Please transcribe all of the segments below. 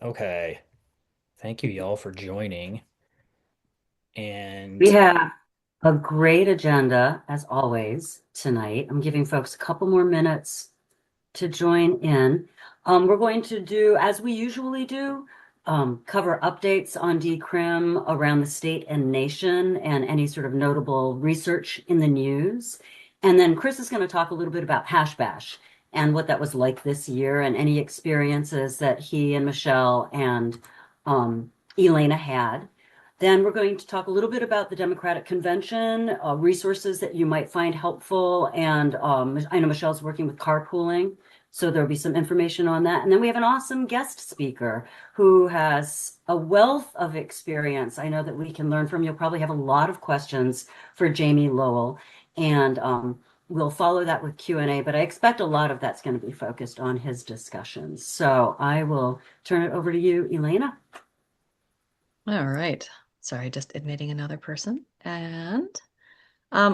Okay. Thank you, y'all, for joining. We And have a great agenda, as always, tonight. I'm giving folks a couple more minutes to join in. We're going to do, as we usually do, cover updates on decrim around the state and nation and any sort of notable research in the news. And then Chris is going to talk a little bit about Hash Bash and what that was like this year and any experiences that he and Michelle and Elena had. Then we're going to talk a little bit about the Democratic Convention, resources that you might find helpful. And I know Michelle's working with carpooling, so there'll be some information on that. And then we have an awesome guest speaker who has a wealth of experience. I know that we can learn from. You'll probably have a lot of questions for Jamie Lowell, and we'll follow that with Q&A, but I expect a lot of that's going to be focused on his discussions. So I will turn it over to you, Elena. All right. Sorry, just admitting another person. And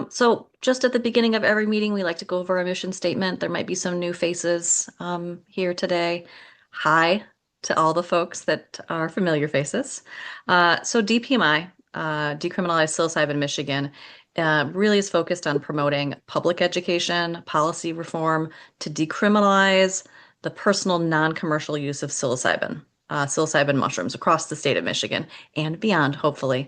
so just at the beginning of every meeting, we like to go over our mission statement. There might be some new faces here today. Hi to all the folks that are familiar faces. So DPMI, Decriminalize Psilocybin Michigan, really is focused on promoting public education, policy reform to decriminalize the personal non-commercial use of psilocybin mushrooms across the state of Michigan and beyond, hopefully.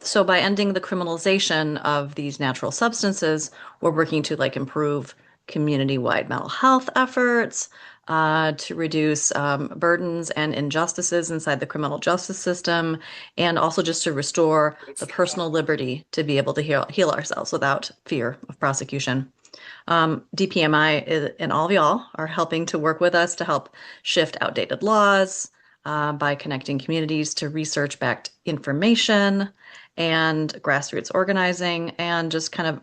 So by ending the criminalization of these natural substances, we're working to like improve community-wide mental health efforts, to reduce burdens and injustices inside the criminal justice system, and also just to restore the personal liberty to be able to heal ourselves without fear of prosecution. DPMI and all of y'all are helping to work with us to help shift outdated laws by connecting communities to research-backed information and grassroots organizing, and just kind of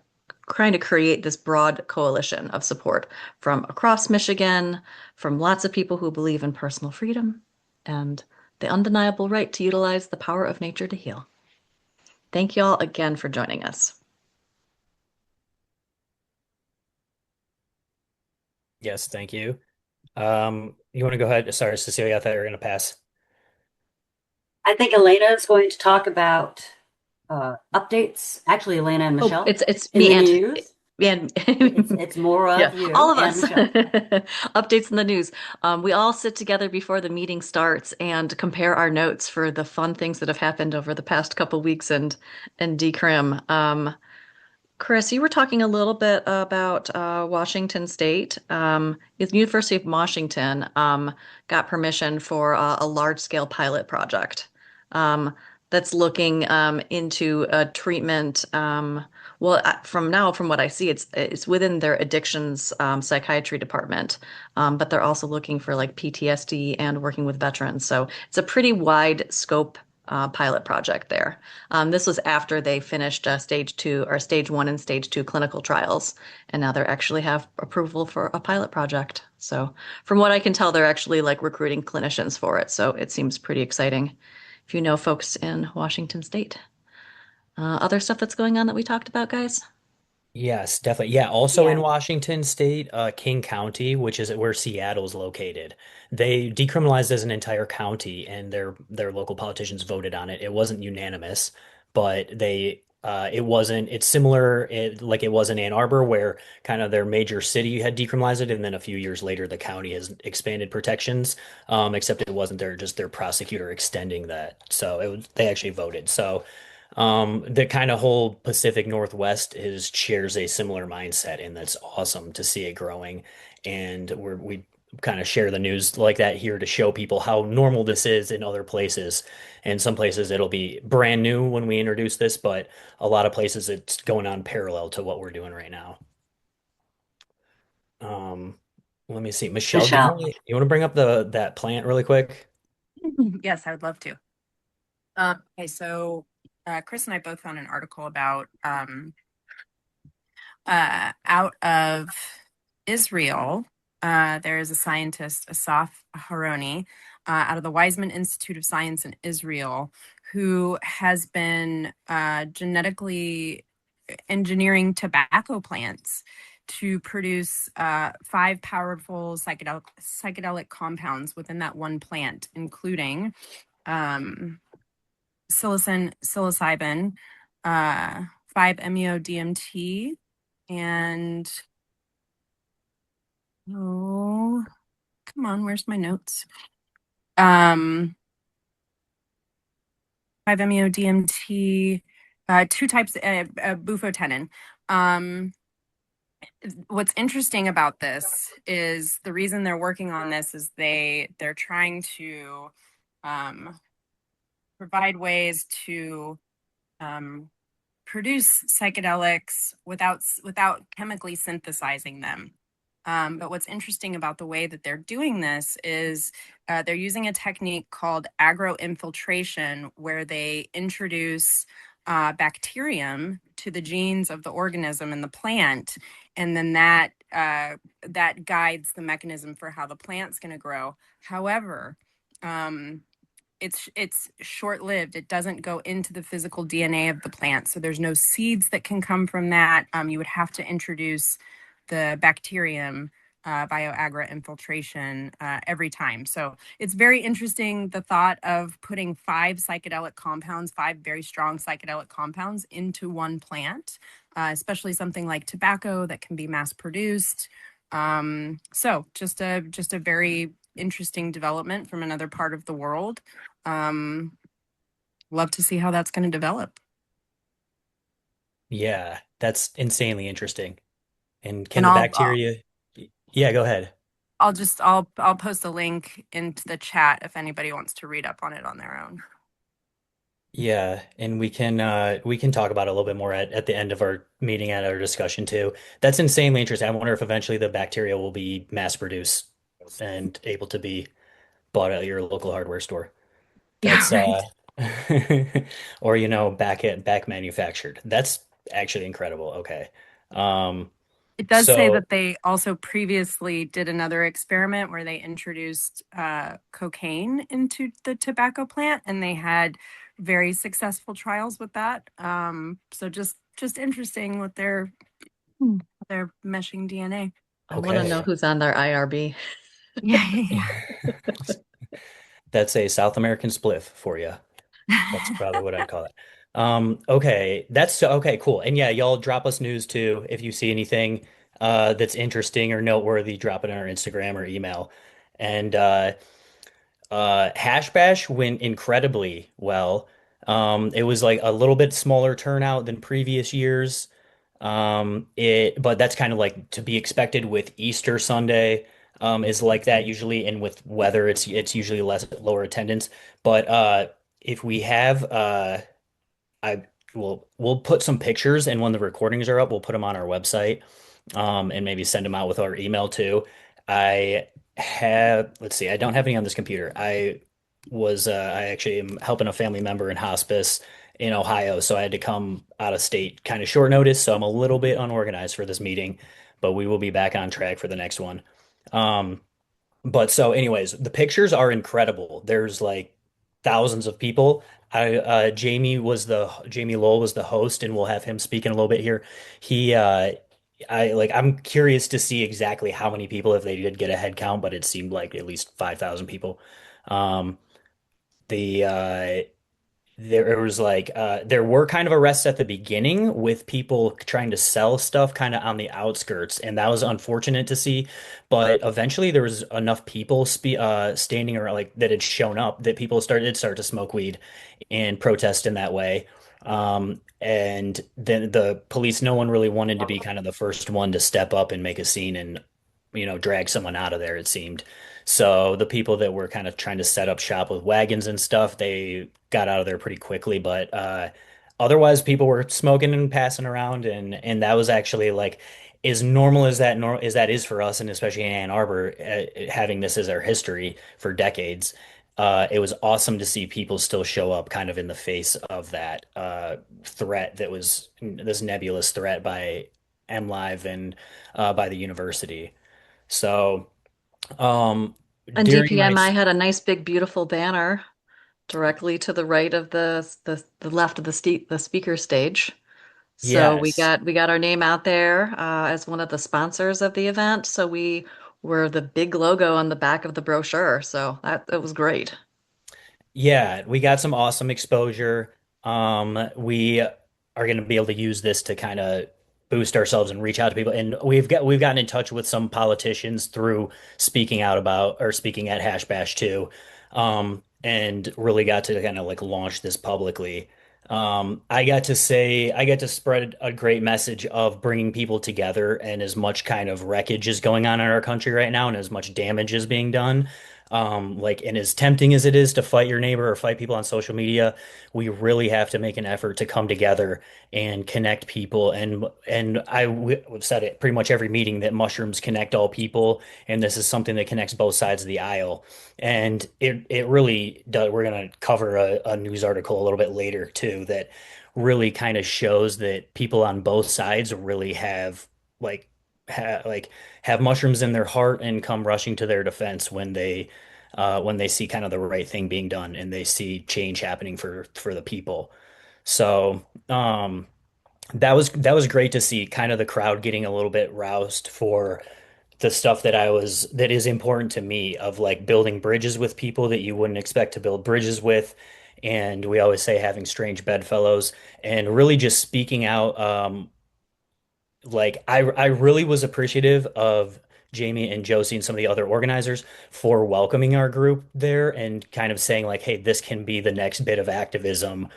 trying to create this broad coalition of support from across Michigan, from lots of people who believe in personal freedom and the undeniable right to utilize the power of nature to heal. Thank you all again for joining us. yes, thank you. You want to go ahead? Sorry, Cecilia, I thought you were going to pass. I think Elena is going to talk about updates. Actually, Elena and Oh, Michelle it's in me the and news. and It's more yeah, of all you of and us. Michelle. Updates in the news. We all sit together before the meeting starts and compare our notes for the fun things that have happened over the past couple weeks and decrim. Chris, you were talking a little bit about Washington State. The University of Washington got permission for a large-scale pilot project that's looking into a treatment. From what I see, it's within their addictions psychiatry department, but they're also looking for like PTSD and working with veterans. So it's a pretty wide scope pilot project there. This was after they finished stage two or stage one and stage two clinical trials, and now they actually have approval for a pilot project. So, from what I can tell, they're actually like recruiting clinicians for it. So, it seems pretty exciting if you know folks in Washington State. Other stuff that's going on that we talked about, guys? Yes, definitely. Yeah, also in Yeah. Washington State, King County, which is where Seattle's located, they decriminalized as an entire county, and their local politicians voted on it. It wasn't unanimous, but it wasn't. It's similar, like it was in Ann Arbor, where kind of their major city had decriminalized it, and then a few years later, the county has expanded protections. Except it wasn't their prosecutor extending that, so they actually voted. So. The kind of whole Pacific Northwest is shares a similar mindset, and that's awesome to see it growing. And we kind of share the news like that here to show people how normal this is in other places. And some places it'll be brand new when we introduce this, but a lot of places it's going on parallel to what we're doing right now. Um, Let me see. Michelle, Michelle. you want to bring up the that plant really quick? Yes, I would love to. Okay, so Chris and I both found an article about out of Israel. There is a scientist, Asaf Haroni, out of the Weizmann Institute of Science in Israel, who has been genetically engineering tobacco plants to produce five powerful psychedelic compounds within that one plant, including psilocybin, 5-MeO-DMT, and oh, come on, where's my notes? 5-MeO-DMT, two types bufotenin. What's interesting about this is the reason they're working on this is they're trying to provide ways to produce psychedelics without chemically synthesizing them. But what's interesting about the way that they're doing this is they're using a technique called agroinfiltration, where they introduce bacterium to the genes of the organism in the plant, and then that guides the mechanism for how the plant's going to grow. However, it's short-lived. It doesn't go into the physical DNA of the plant, so there's no seeds that can come from that. You would have to introduce the bacterium bioagra infiltration every time. So it's very interesting, the thought of putting five very strong psychedelic compounds into one plant, especially something like tobacco that can be mass produced. So just a very interesting development from another part of the world. Love to see how that's going to develop. Yeah, that's insanely interesting. And can And the I'll bacteria? Yeah, go ahead. I'll post a link into the chat if anybody wants to read up on it on their own. Yeah, and we can talk about it a little bit more at the end of our meeting at our discussion too. That's insanely interesting. I wonder if eventually the bacteria will be mass produced and able to be bought at your local hardware store. Yeah, That's right. or back manufactured. That's actually incredible. Okay. Um It does say so that they also previously did another experiment where they introduced cocaine into the tobacco plant, and they had very successful trials with that. So just interesting with their meshing DNA. I want to know okay. who's on their IRB. Yeah, yeah, That's a South American spliff for you. That's yeah. probably what I'd call it. Okay, okay, cool. And yeah, y'all drop us news too if you see anything that's interesting or noteworthy, drop it on our Instagram or email. And Hash Bash went incredibly well. It was like a little bit smaller turnout than previous years. But that's kind of like to be expected with Easter Sunday, is like that usually, and with weather, it's usually lower attendance. But if we have, I we'll put some pictures, and when the recordings are up, we'll put them on our website, and maybe send them out with our email too. I let's see, I don't have any on this computer. I actually am helping a family member in hospice in Ohio, so I had to come out of state kind of short notice, so I'm a little bit unorganized for this meeting, but we will be back on track for the next one. Um, but so, anyways, the pictures are incredible. There's like thousands of people. Jamie Lowell was the host, and we'll have him speak in a little bit here. He, I'm curious to see exactly how many people if they did get a head count, but it seemed like at least 5,000 people. Um, the there was like there were kind of arrests at the beginning with people trying to sell stuff kind of on the outskirts, and that was unfortunate to see. But eventually there was enough people standing around like that had shown up that people start to smoke weed and protest in that way. And then the police, no one really wanted to be kind of the first one to step up and make a scene and drag someone out of there, it seemed. So the people that were kind of trying to set up shop with wagons and stuff, they got out of there pretty quickly. But otherwise, people were smoking and passing around, and that was actually like as normal as that is for us, and especially in Ann Arbor, having this as our history for decades. It was awesome to see people still show up kind of in the face of that threat that was this nebulous threat by MLive and by the university. So, um, And during my DPMI had a nice big beautiful banner directly to the right of the left of the speaker stage. So Yes. we got our name out there as one of the sponsors of the event. So we were the big logo on the back of the brochure. So that was great. Yeah, we got some awesome exposure. We are going to be able to use this to kind of boost ourselves and reach out to people. And we've gotten in touch with some politicians through speaking out about or speaking at Hash Bash too, and really got to kind of like launch this publicly. I got to spread a great message of bringing people together, and as much kind of wreckage is going on in our country right now, and as much damage is being done. Like, and as tempting as it is to fight your neighbor or fight people on social media, we really have to make an effort to come together and connect people. We've said it pretty much every meeting that mushrooms connect all people, and this is something that connects both sides of the aisle. And it really does. We're gonna cover a news article a little bit later too that really kind of shows that people on both sides really have like like have mushrooms in their heart and come rushing to their defense when they see kind of the right thing being done and they see change happening for the people. So that was great to see kind of the crowd getting a little bit roused for the stuff that is important to me of like building bridges with people that you wouldn't expect to build bridges with. And we always say having strange bedfellows and really just speaking out. I really was appreciative of Jamie and Josie and some of the other organizers for welcoming our group there and kind of saying like, hey, this can be the next bit of activism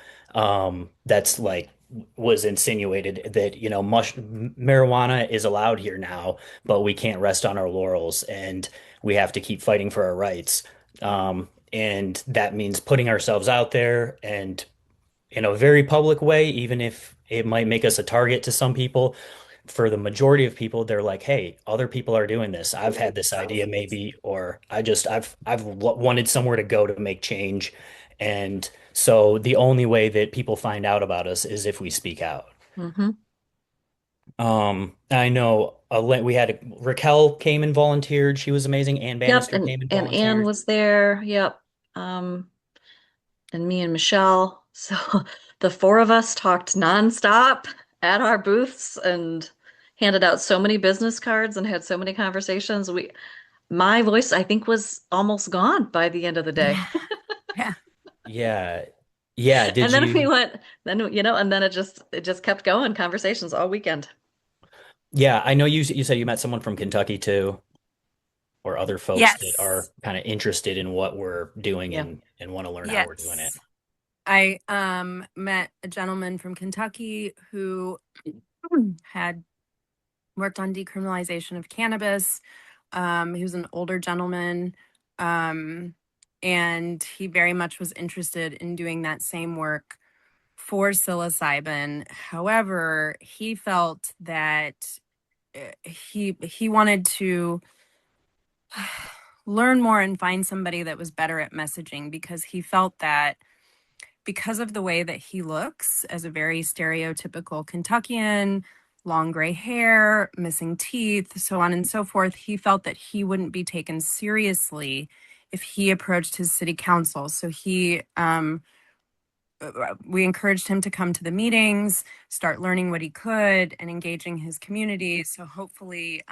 that's like was insinuated that, you know, marijuana is allowed here now, but we can't rest on our laurels and we have to keep fighting for our rights. And that means putting ourselves out there and in a very public way, even if it might make us a target to some people. For the majority of people, they're like, "Hey, other people are doing this. I've had this idea maybe, or I've wanted somewhere to go to make change." And so the only way that people find out about us is if we speak out. Hmm. I know we had Raquel came and volunteered. She was amazing. Ann Yep, Bannister came and and Anne volunteered. was there. Yep. Um, and me and Michelle. So the four of us talked nonstop at our booths and handed out so many business cards and had so many conversations. My voice, I think, was almost gone by the end of the day. Yeah. Yeah. Yeah. Yeah. Did And then we you? went, then, and then it just kept going, conversations all weekend. Yeah, I know you said you met someone from Kentucky too, or other folks that are Yes. kind of interested in what we're doing Yeah. and want to learn how we're doing it. Yes. I met a gentleman from Kentucky who had worked on decriminalization of cannabis. He was an older gentleman, um, and he very much was interested in doing that same work for psilocybin. However, he felt that he wanted to learn more and find somebody that was better at messaging because he felt that because of the way that he looks as a very stereotypical Kentuckian, long gray hair, missing teeth, so on and so forth, he felt that he wouldn't be taken seriously if he approached his city council. So we encouraged him to come to the meetings, start learning what he could, and engaging his community. So hopefully,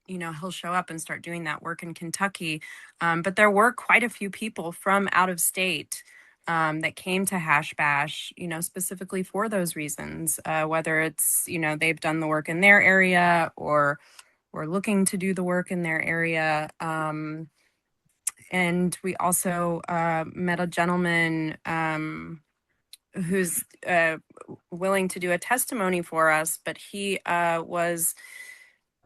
he'll show up and start doing that work in Kentucky. But there were quite a few people from out of state that came to Hash Bash, specifically for those reasons, whether it's, they've done the work in their area or looking to do the work in their area. And we also met a gentleman who's willing to do a testimony for us, but he was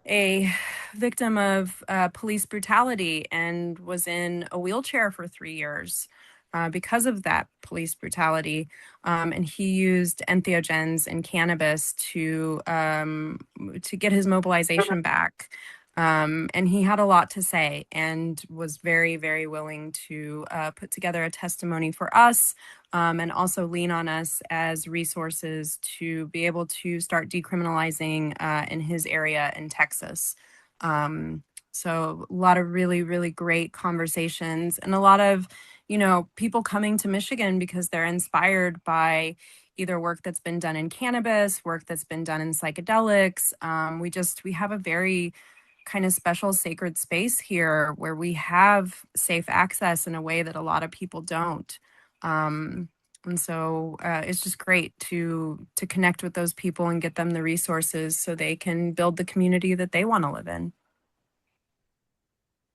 a victim of police brutality and was in a wheelchair for 3 years because of that police brutality. And he used entheogens and cannabis to get his mobilization back. And he had a lot to say and was very, very willing to put together a testimony for us and also lean on us as resources to be able to start decriminalizing in his area in Texas. So a lot of really, really great conversations and a lot of, people coming to Michigan because they're inspired by, either work that's been done in cannabis, work that's been done in psychedelics. We have a very kind of special sacred space here where we have safe access in a way that a lot of people don't. Um, and so it's just great to connect with those people and get them the resources so they can build the community that they want to live in.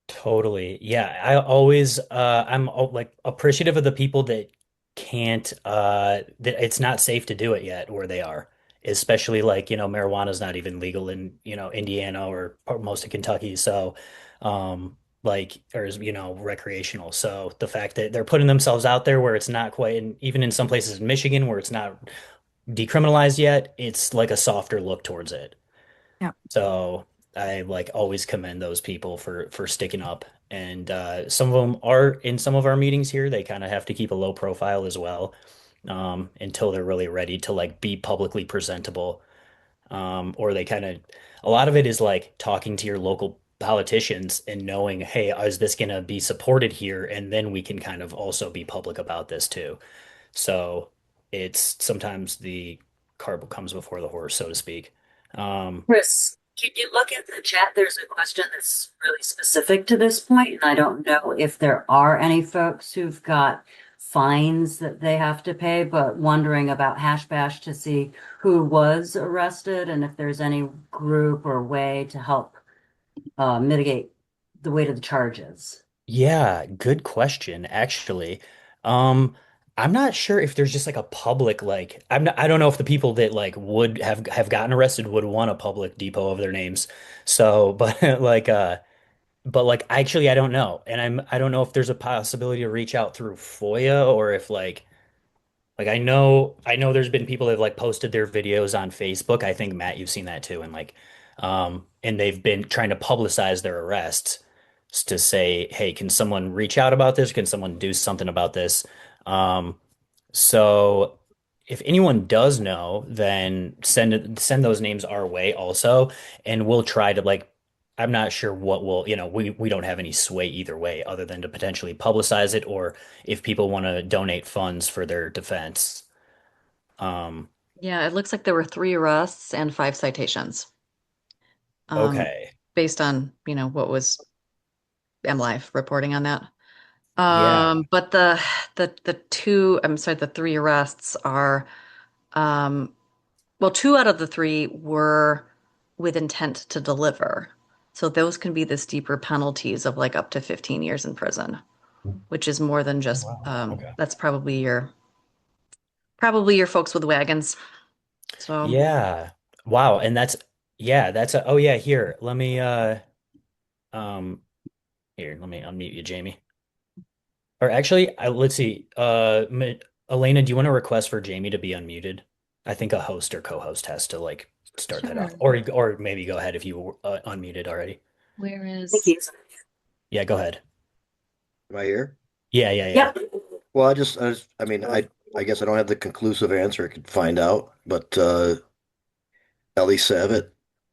Totally. Yeah, like appreciative of the people that can't that it's not safe to do it yet where they are. Especially like, marijuana's not even legal in, Indiana or most of Kentucky. So like or is, recreational. So the fact that they're putting themselves out there where it's not quite and even in some places in Michigan where it's not decriminalized yet, it's like a softer look towards it. Yeah. So I like always commend those people for sticking up. And some of them are in some of our meetings here. They kind of have to keep a low profile as well until they're really ready to like be publicly presentable. Or they kind of a lot of it is like talking to your local politicians and knowing, hey, is this going to be supported here? And then we can kind of also be public about this too. So it's sometimes the cart comes before the horse, so to speak. Um, Chris, can you look at the chat? There's a question that's really specific to this point, and I don't know if there are any folks who've got fines that they have to pay, but wondering about Hash Bash to see who was arrested and if there's any group or way to help mitigate the weight of the charges. Yeah, good question, actually. Um, I'm not sure if there's just like a public I don't know if the people that like would have gotten arrested would want a public depot of their names. So, but like actually I don't know. And I don't know if there's a possibility to reach out through FOIA or if like I know there's been people that have like posted their videos on Facebook. I think Matt, you've seen that too, and and they've been trying to publicize their arrests to say, hey, can someone reach out about this? Can someone do something about this? Um, so if anyone does know, then send those names our way also, and we'll try to like. I'm not sure what will, we don't have any sway either way other than to potentially publicize it or if people want to donate funds for their defense. Um, Yeah, it looks like there were 3 arrests and 5 citations, um, okay. based on, what was MLive reporting on that. Yeah. But the 3 arrests are, um, well, 2 out of the 3 were with intent to deliver. So those can be the steeper penalties of like up to 15 years in prison, which is more than Oh, just, wow. Okay. that's probably your folks with wagons. So Yeah. Wow. And that's oh yeah, um, let me unmute you, Jamie. Or actually, let's see. Elena, do you want to request for Jamie to be unmuted? I think a host or co-host has to like start that sure. off. Or maybe go ahead if you were unmuted already. Where Thank is, you. Yeah, go ahead. Am I here? Yeah, yeah, yeah. Yep. Well, I mean, I guess I don't have the conclusive answer. I could find out, but Eli Savit,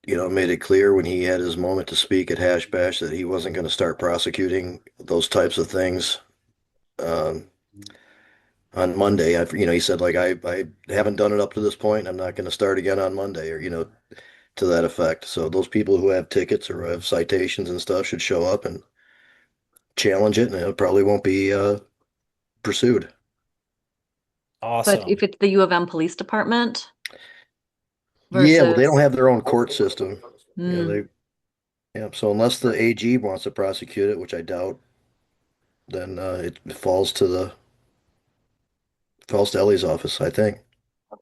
made it clear when he had his moment to speak at Hash Bash that he wasn't going to start prosecuting those types of things um, on Monday. He said like I haven't done it up to this point. I'm not going to start again on Monday, or to that effect. So those people who have tickets or have citations and stuff should show up and challenge it, and it probably won't be pursued. but if Awesome. it's the U of M Police Department Yeah, well, they don't versus, have their own court system. hmm, Yeah. So unless the AG wants to prosecute it, which I doubt, then it falls to Ellie's office, I think.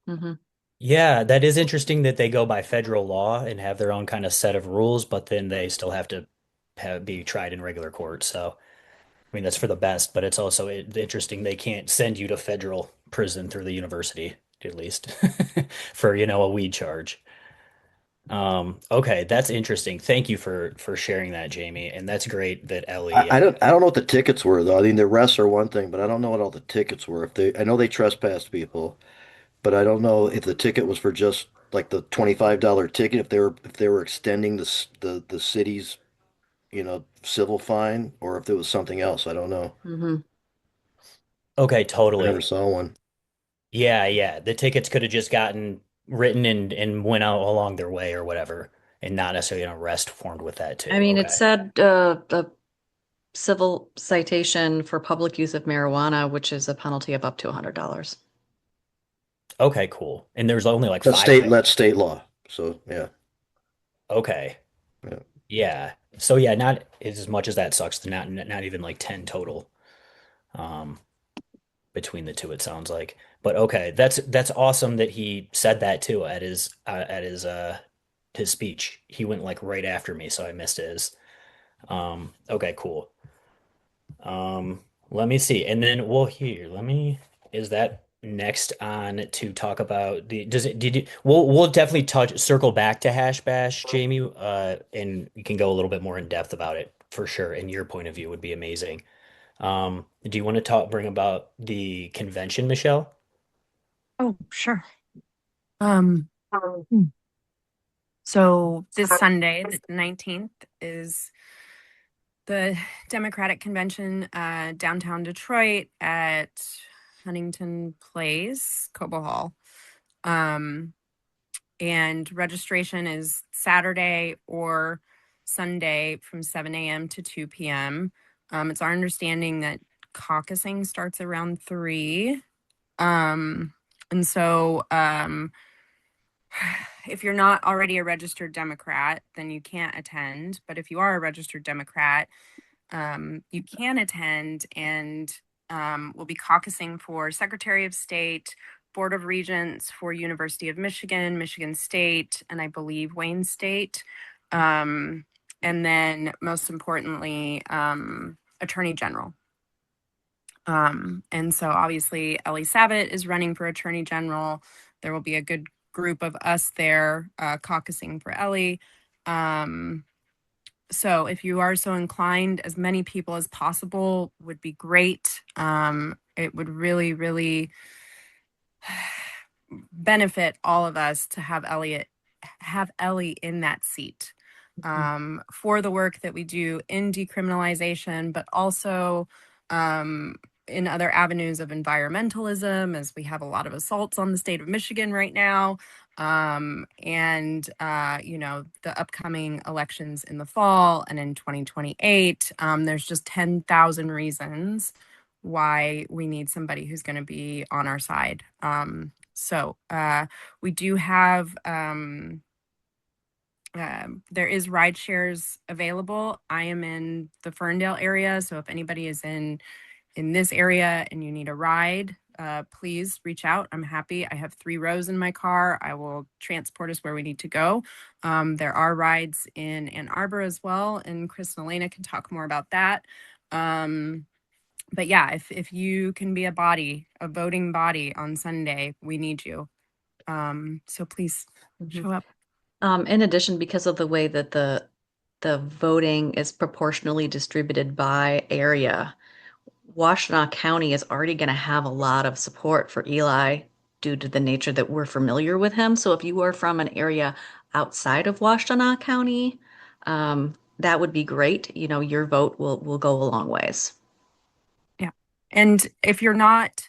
hmm. Yeah, that is interesting that they go by federal law and have their own kind of set of rules, but then they still have to be tried in regular court. So, I mean, that's for the best, but it's also interesting they can't send you to federal prison through the university, at least, for, a weed charge. Okay, that's interesting. Thank you for sharing that, Jamie. And that's great that I, Ellie, I don't know what the tickets were though. I mean, the arrests are one thing, but I don't know what all the tickets were. I know they trespassed people, but I don't know if the ticket was for just like the $25 ticket, if they were extending the city's, civil fine, or if there was something else. I don't know. Hmm. okay, I never totally. saw one. Yeah, yeah. The tickets could have just gotten written and went out along their way or whatever, and not necessarily an arrest formed with that I too. mean, it Okay. said a civil citation for public use of marijuana, which is a penalty of up to $100. Okay, cool. And there's only like That's state law. So yeah, Okay. yeah. Yeah. So yeah, not as much as that sucks to not even like 10 total um between the two it sounds like. But okay, that's awesome that he said that too at his speech. He went like right after me, so I missed his. Okay, cool. Um, let me see. And then well here, let me is that next on to talk about the does it did you we'll definitely touch circle back to hash bash, Jamie, and you can go a little bit more in depth about it for sure, and your point of view would be amazing. Do you want to bring about the convention, Michelle? Oh, sure. Um, hmm. So this Sunday, the 19th, is the Democratic Convention downtown Detroit at Huntington Place, Cobo Hall. Um, and registration is Saturday or Sunday from 7 a.m. to 2 p.m. It's our understanding that caucusing starts around 3. Um, and so if you're not already a registered Democrat, then you can't attend. But if you are a registered Democrat, you can attend and we'll be caucusing for Secretary of State, Board of Regents for University of Michigan, Michigan State, and I believe Wayne State. Um, and then most importantly, Attorney General. And so obviously Eli Savit is running for Attorney General. There will be a good group of us there caucusing for Eli. So if you are so inclined, as many people as possible would be great. It would really, really benefit all of us to have Eli in that seat for the work that we do in decriminalization, but also in other avenues of environmentalism, as we have a lot of assaults on the state of Michigan right now. And the upcoming elections in the fall and in 2028, there's just 10,000 reasons why we need somebody who's going to be on our side. So we do have there is ride shares available. I am in the Ferndale area, so if anybody is in this area and you need a ride, please reach out. I'm happy. I have 3 rows in my car. I will transport us where we need to go. There are rides in Ann Arbor as well, and Chris and Elena can talk more about that. But yeah, if you can be a voting body on Sunday, we need you. So please show up. In addition, because of the way that the voting is proportionally distributed by area, Washtenaw County is already going to have a lot of support for Eli due to the nature that we're familiar with him. So if you are from an area outside of Washtenaw County, that would be great. You know, your vote will go a long ways. Yeah. And if you're not,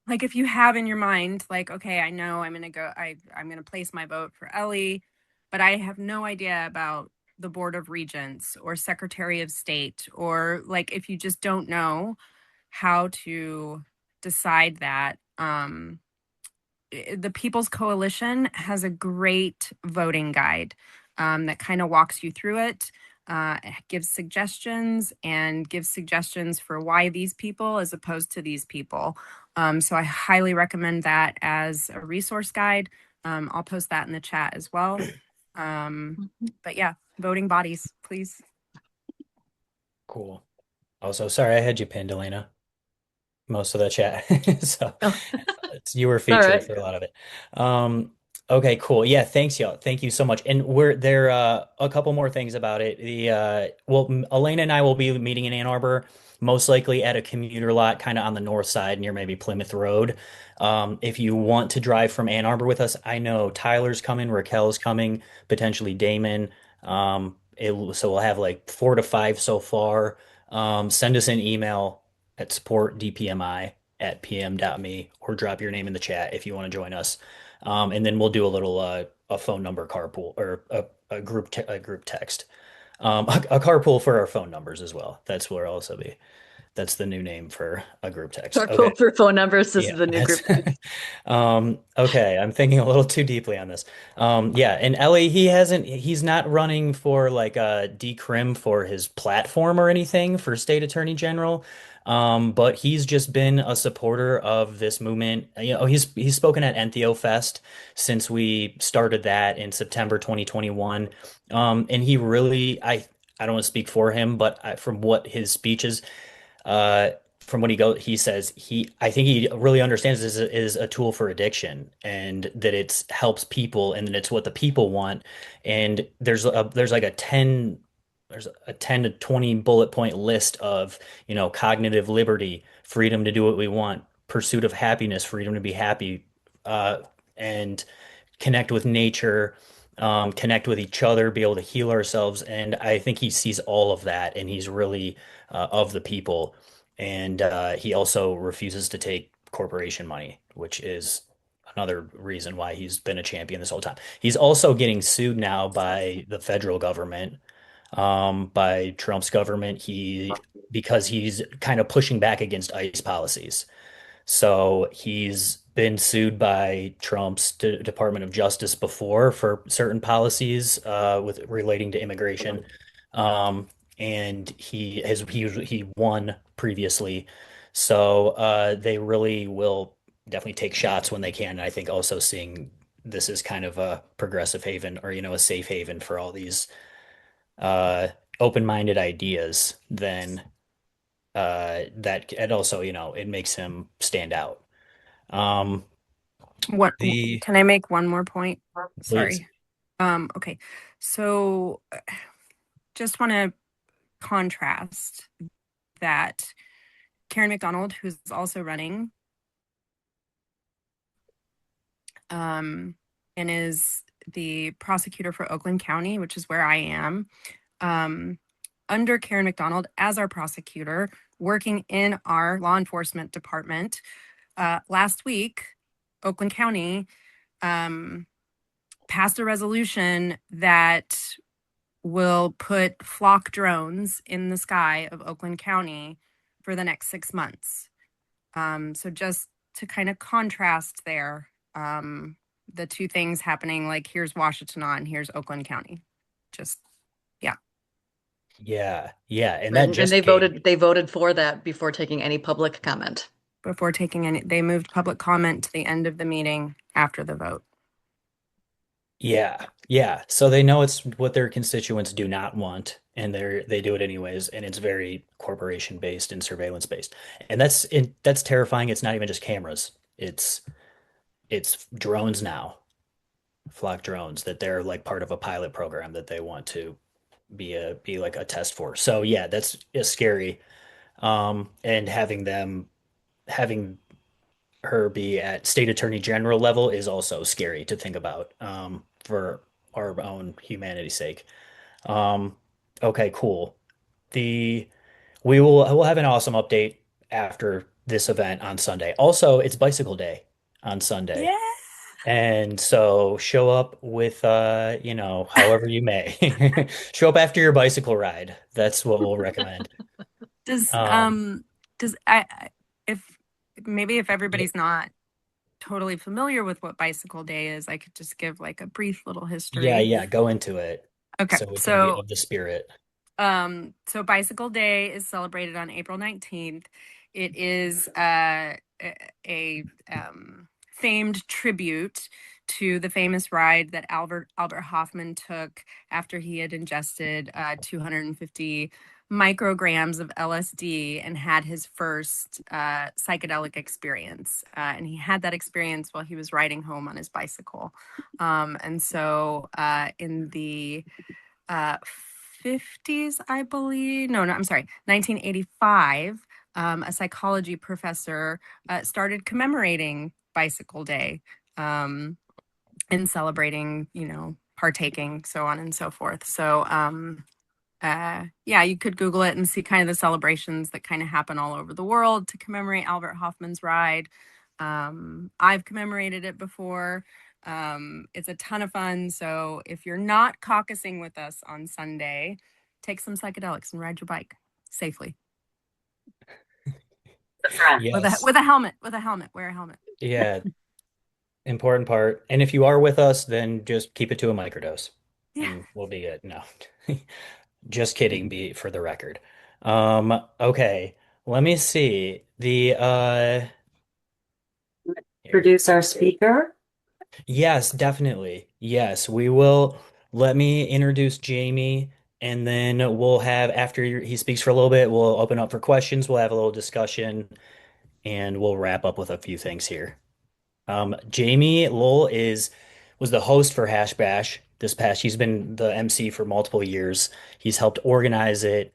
like, if you have in your mind, like, okay, I know I'm going to place my vote for Eli, but I have no idea about the Board of Regents or Secretary of State, or like, if you just don't know how to decide that, the People's Coalition has a great voting guide that kind of walks you through it. Gives suggestions and gives suggestions for why these people as opposed to these people. So I highly recommend that as a resource guide. I'll post that in the chat as well. But yeah, voting bodies, please. Cool. Also, sorry I had you pinned, Elena. Most of the chat. So Oh, you were all featured right. for a lot of it. Okay, cool. Yeah, thanks, y'all. Thank you so much. And we're there a couple more things about it. Elena and I will be meeting in Ann Arbor, most likely at a commuter lot kind of on the north side near maybe Plymouth Road. If you want to drive from Ann Arbor with us, I know Tyler's coming, Raquel's coming, potentially Damon. So we'll have like 4 to 5 so far. Send us an email at support DPMI @pm.me, or drop your name in the chat if you want to join us. And then we'll do a little a phone number carpool, or a group text. A carpool for our phone numbers as well. That's where I'll also be. That's the new name for a group text. Okay. Carpool for phone numbers. This Yeah, is the new that's group text. okay. I'm thinking a little too deeply on this. Yeah, and Ellie, he's not running for like a decrim for his platform or anything for state attorney general. But he's just been a supporter of this movement. You know, he's spoken at Entheo Fest since we started that in September 2021. And he really, I don't want to speak for him, but from what his speeches, uh, from what he says, I think he really understands this is a tool for addiction, and that it helps people, and that it's what the people want. And there's like there's a 10 to 20 bullet point list of, cognitive liberty, freedom to do what we want, pursuit of happiness, freedom to be happy, and connect with nature, connect with each other, be able to heal ourselves. And I think he sees all of that, and he's really of the people. And he also refuses to take corporation money, which is another reason why he's been a champion this whole time. He's also getting sued now by the federal government, by Trump's government. Because he's kind of pushing back against ICE policies. So he's been sued by Trump's Department of Justice before for certain policies with relating to immigration. Um, and he won previously. So they really will definitely take shots when they can. And I think also seeing this as kind of a progressive haven, or, a safe haven for all these uh, open-minded ideas, then that, and also, it makes him stand out. Um, What the can I make one more point? Please. Sorry. Okay. So just want to contrast that Karen McDonald, who's also running, and is the prosecutor for Oakland County, which is where I am. Under Karen McDonald as our prosecutor, working in our law enforcement department, last week, Oakland County passed a resolution that will put flock drones in the sky of Oakland County for the next 6 months. So just to kind of contrast there, the two things happening, like here's Washtenaw and here's Oakland County. Just, yeah. Yeah, and that And just they voted for that before taking any public comment. Before taking any, they moved public comment to the end of the meeting after the vote. Yeah. So they know it's what their constituents do not want, and they do it anyways, and it's very corporation based and surveillance based. And that's terrifying. It's not even just cameras. It's drones now, flock drones, that they're like part of a pilot program that they want to be like a test for. So yeah, that's scary. And having her be at state attorney general level is also scary to think about, for our own humanity's sake. Um, okay, cool. The we'll have an awesome update after this event on Sunday. Also, it's bicycle day on Sunday. Yeah. And so show up with however you may. Show up after your bicycle ride. That's what we'll recommend. Does Um, does I if maybe if yeah, everybody's not totally familiar with what Bicycle Day is, I could just give like a brief little yeah, history. yeah, go into it Okay. so we can be So of the spirit. so Bicycle Day is celebrated on April 19th. It is a famed tribute to the famous ride that Albert Hoffman took after he had ingested 250 micrograms of LSD and had his first psychedelic experience. And he had that experience while he was riding home on his bicycle. And so in the 50s, I believe. No, I'm sorry, 1985, a psychology professor started commemorating Bicycle Day, and celebrating, partaking, so on and so forth. So yeah, you could Google it and see kind of the celebrations that kind of happen all over the world to commemorate Albert Hoffman's ride. I've commemorated it before. It's a ton of fun. So if you're not caucusing with us on Sunday, take some psychedelics and ride your bike safely The friend. Yes. with a helmet. With a helmet, wear a helmet. Yeah. Important part. And if you are with us, then just keep it to a microdose Yeah. and we'll be good. No. Just kidding, be for the record. Okay. Let me see. Here. Introduce our speaker. Yes, definitely. Yes, we will. Let me introduce Jamie, and then we'll have, after he speaks for a little bit, we'll open up for questions. We'll have a little discussion, and we'll wrap up with a few things here. Jamie Lowell was the host for Hash Bash this past. He's been the MC for multiple years. He's helped organize it.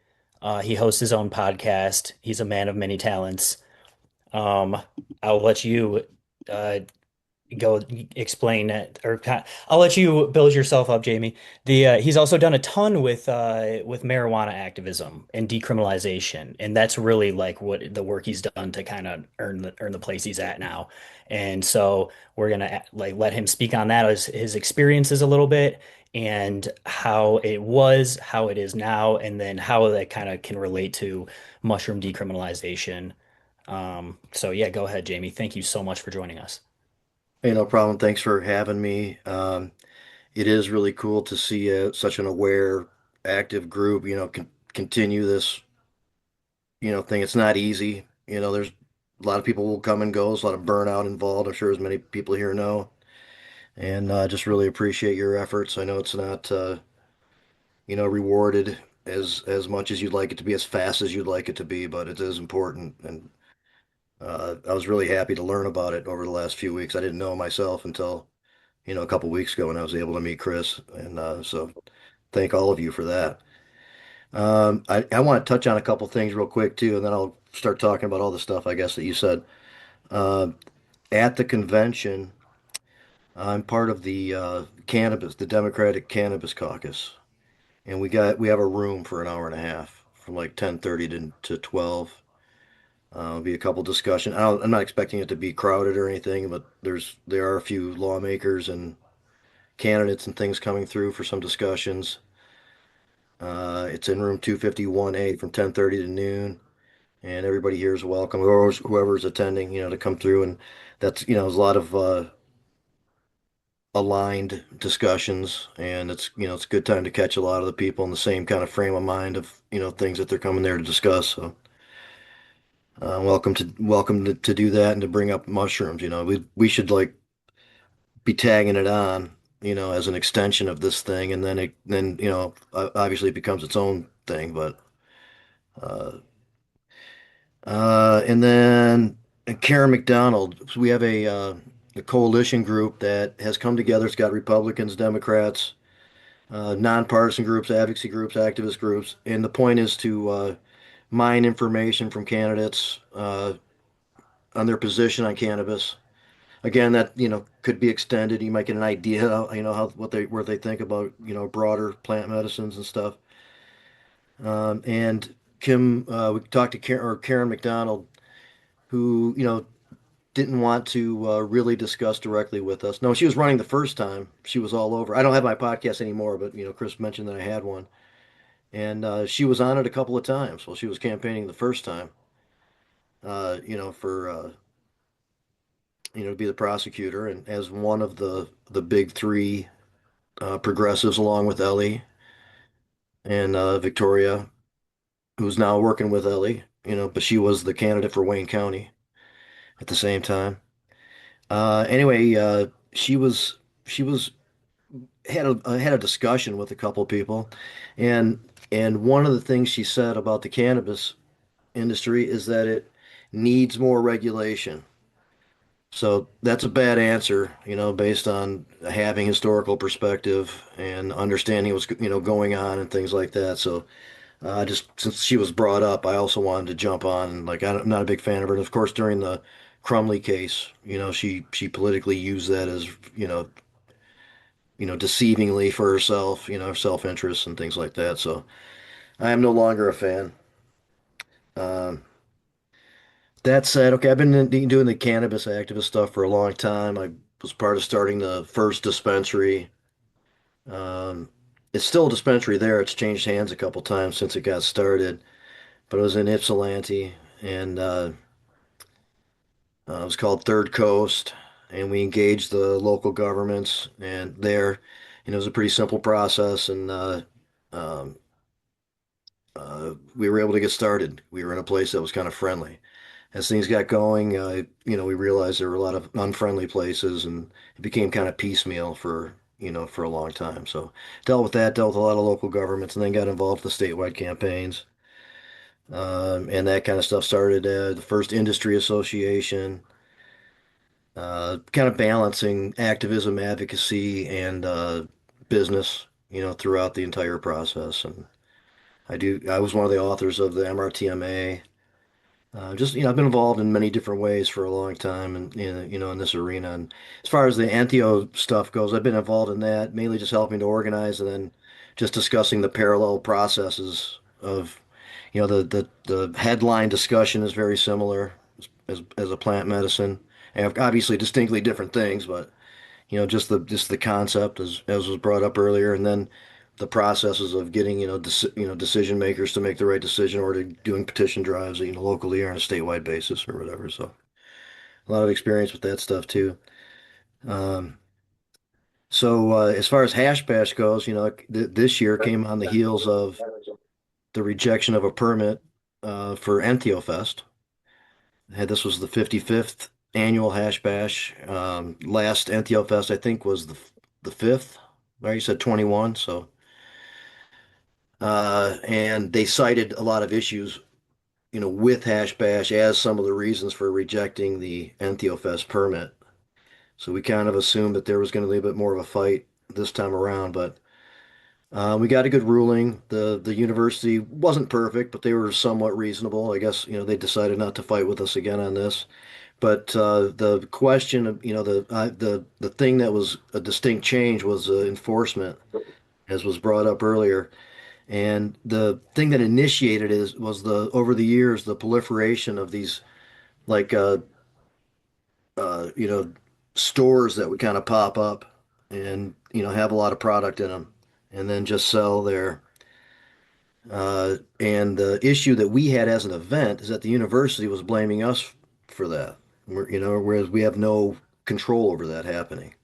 He hosts his own podcast. He's a man of many talents. Um, I'll let you uh, go explain it, or I'll let you build yourself up, Jamie. The He's also done a ton with marijuana activism and decriminalization, and that's really like what the work he's done to kind of earn the place he's at now. And so we're gonna like let him speak on that as his experiences a little bit and how it was, how it is now, and then how that kind of can relate to mushroom decriminalization. So yeah, go ahead, Jamie. Thank you so much for joining us. Hey, no problem. Thanks for having me. It is really cool to see such an aware, active group, continue this, thing. It's not easy. There's a lot of people will come and go. There's a lot of burnout involved. I'm sure as many people here know. And just really appreciate your efforts. I know it's not, rewarded as much as you'd like it to be, as fast as you'd like it to be, but it is important. And I was really happy to learn about it over the last few weeks. I didn't know myself until, a couple weeks ago when I was able to meet Chris. And so thank all of you for that. I want to touch on a couple things real quick too, and then I'll start talking about all the stuff I guess that you said. Uh, at the convention, I'm part of the Democratic Cannabis Caucus, and we have a room for an hour and a half from like 10:30 to 12. There'll be a couple discussion. I'm not expecting it to be crowded or anything, but there are a few lawmakers and candidates and things coming through for some discussions. It's in room 251A from 10:30 to noon, and everybody here is welcome. Whoever's attending, to come through, and that's, there's a lot of aligned discussions, and it's a good time to catch a lot of the people in the same kind of frame of mind of, things that they're coming there to discuss. So, welcome to do that and to bring up mushrooms. We should like be tagging it on, as an extension of this thing, and then obviously it becomes its own thing, but. Uh, and then Karen McDonald. So we have a coalition group that has come together. It's got Republicans, Democrats, nonpartisan groups, advocacy groups, activist groups, and the point is to mine information from candidates on their position on cannabis. Again, that could be extended. You might get an idea, how what they think about broader plant medicines and stuff. And we talked to Karen McDonald, who didn't want to really discuss directly with us. No, she was running the first time. She was all over. I don't have my podcast anymore, but Chris mentioned that I had one, and she was on it a couple of times while she was campaigning the first time. For to be the prosecutor, and as one of the big three progressives, along with Ellie and Victoria, who's now working with Ellie. But she was the candidate for Wayne County at the same time. Anyway, she was had a discussion with a couple of people, and one of the things she said about the cannabis industry is that it needs more regulation. So that's a bad answer, based on having historical perspective and understanding what's going on and things like that. So just since she was brought up, I also wanted to jump on. And like I'm not a big fan of her. And of course, during the Crumley case, she politically used that as deceivingly for herself, self-interest and things like that. So I am no longer a fan. Um, that said, okay, I've been doing the cannabis activist stuff for a long time. I was part of starting the first dispensary. Um, it's still a dispensary there. It's changed hands a couple times since it got started, but it was in Ypsilanti, and it was called Third Coast, and we engaged the local governments, and there, it was a pretty simple process, and um, we were able to get started. We were in a place that was kind of friendly. As things got going, we realized there were a lot of unfriendly places, and it became kind of piecemeal for a long time. So dealt with that, dealt with a lot of local governments, and then got involved with the statewide campaigns, and that kind of stuff started the first industry association, kind of balancing activism, advocacy, and business, throughout the entire process. And I was one of the authors of the MRTMA. I've been involved in many different ways for a long time, and in this arena. And as far as the Antheo stuff goes, I've been involved in that, mainly just helping to organize, and then just discussing the parallel processes of, the headline discussion is very similar as a plant medicine, and obviously distinctly different things, but just the concept as was brought up earlier, and then the processes of getting decision makers to make the right decision, or to doing petition drives, locally or on a statewide basis or whatever. So a lot of experience with that stuff too. Um, so as far as hash bash goes, this year came on the heels of the rejection of a permit for EntheoFest. This was the 55th annual hash bash. Last EntheoFest, I think, was the fifth. Right, you said 21. So, and they cited a lot of issues, with hash bash as some of the reasons for rejecting the EntheoFest permit. So we kind of assumed that there was going to be a bit more of a fight this time around, but we got a good ruling. The university wasn't perfect, but they were somewhat reasonable. I guess, they decided not to fight with us again on this. But the question of, the thing that was a distinct change was enforcement, as was brought up earlier. And the thing that initiated it was the over the years the proliferation of these, like uh, you know stores that would kind of pop up and have a lot of product in them, and then just sell there. And the issue that we had as an event is that the university was blaming us for that. Whereas we have no control over that happening.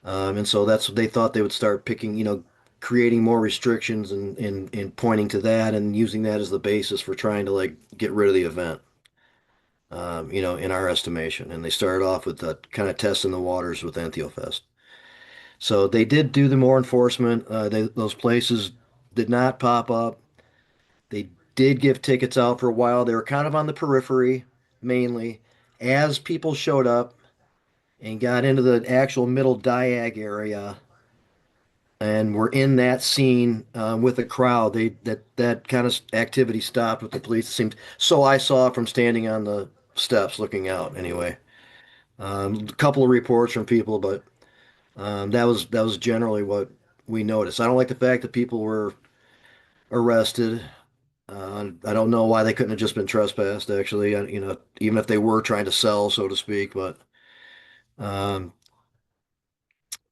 And so they thought they would start picking, creating more restrictions, and pointing to that and using that as the basis for trying to like get rid of the event, in our estimation. And they started off with kind of testing the waters with Antheofest. So they did do the more enforcement. Those places did not pop up. They did give tickets out for a while. They were kind of on the periphery mainly. As people showed up and got into the actual middle diag area and were in that scene with the crowd, that kind of activity stopped with the police. It seemed so. I saw from standing on the steps looking out. Anyway, a couple of reports from people, but that was generally what we noticed. I don't like the fact that people were arrested. I don't know why they couldn't have just been trespassed, actually, even if they were trying to sell, so to speak. But um,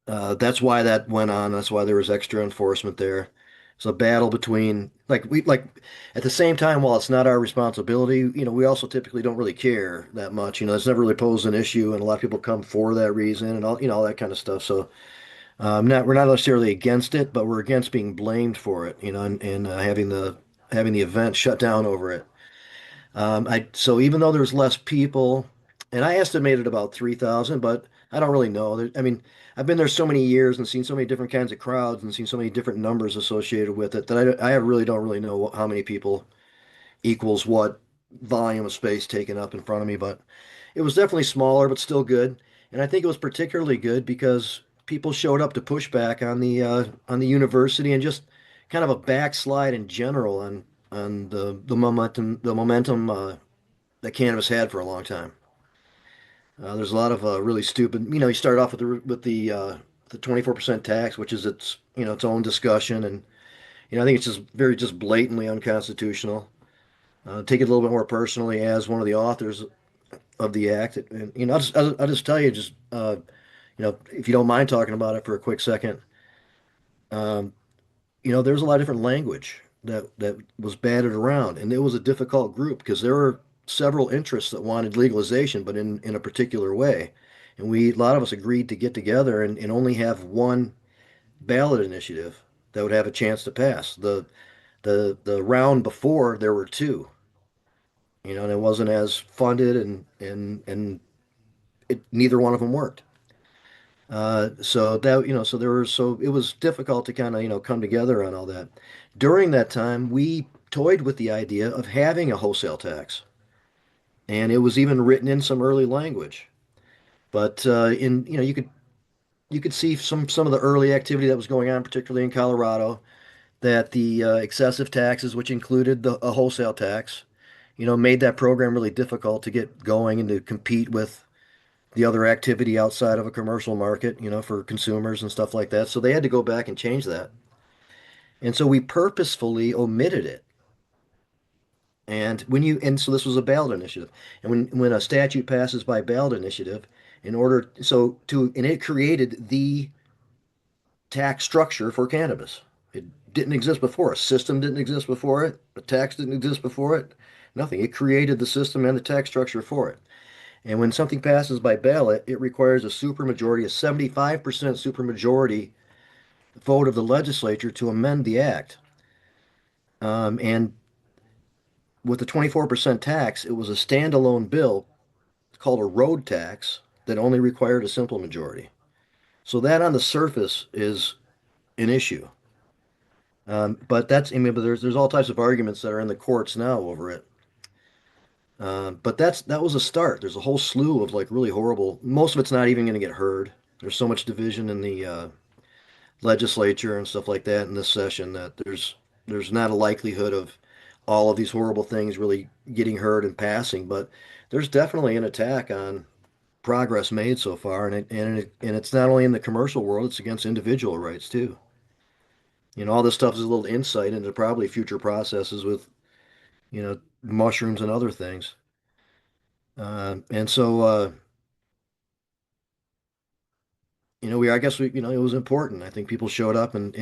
that's why that went on. That's why there was extra enforcement there. It's a battle between, like at the same time, while it's not our responsibility, we also typically don't really care that much. It's never really posed an issue, and a lot of people come for that reason, and all that kind of stuff. So we're not necessarily against it, but we're against being blamed for it, and having the event shut down over it. So even though there's less people, and I estimated about 3,000, but I don't really know. I mean, I've been there so many years and seen so many different kinds of crowds and seen so many different numbers associated with it that I really don't really know how many people equals what volume of space taken up in front of me. But it was definitely smaller, but still good. And I think it was particularly good because people showed up to push back on the university, and just kind of a backslide in general on the momentum that cannabis had for a long time. There's a lot of really stupid. You start off with the 24% tax, which is its own discussion, and I think it's just very just blatantly unconstitutional. Take it a little bit more personally as one of the authors of the act. And, I'll just tell you, just, if you don't mind talking about it for a quick second, um, there's a lot of different language that was batted around, and it was a difficult group because there were several interests that wanted legalization, but in a particular way. And a lot of us agreed to get together and only have one ballot initiative that would have a chance to pass. The round before there were two, and it wasn't as funded and neither one of them worked. So it was difficult to kind of, come together on all that. During that time, we toyed with the idea of having a wholesale tax, and it was even written in some early language. But you could see some of the early activity that was going on, particularly in Colorado, that the excessive taxes, which included a wholesale tax, made that program really difficult to get going and to compete with the other activity outside of a commercial market, for consumers and stuff like that. So they had to go back and change that. And so we purposefully omitted it. And so this was a ballot initiative. And when a statute passes by ballot initiative, and it created the tax structure for cannabis. It didn't exist before. A system didn't exist before it. A tax didn't exist before it. Nothing. It created the system and the tax structure for it. And when something passes by ballot, it requires a supermajority, a 75% supermajority vote of the legislature to amend the act. And with the 24% tax, it was a standalone bill called a road tax that only required a simple majority. So that on the surface is an issue. But there's all types of arguments that are in the courts now over it. But that was a start. There's a whole slew of like really horrible. Most of it's not even going to get heard. There's so much division in the legislature and stuff like that in this session that there's not a likelihood of all of these horrible things really getting heard and passing. But there's definitely an attack on progress made so far, and it's not only in the commercial world; it's against individual rights too. All this stuff is a little insight into probably future processes with mushrooms and other things. And so, I guess it was important. I think people showed up and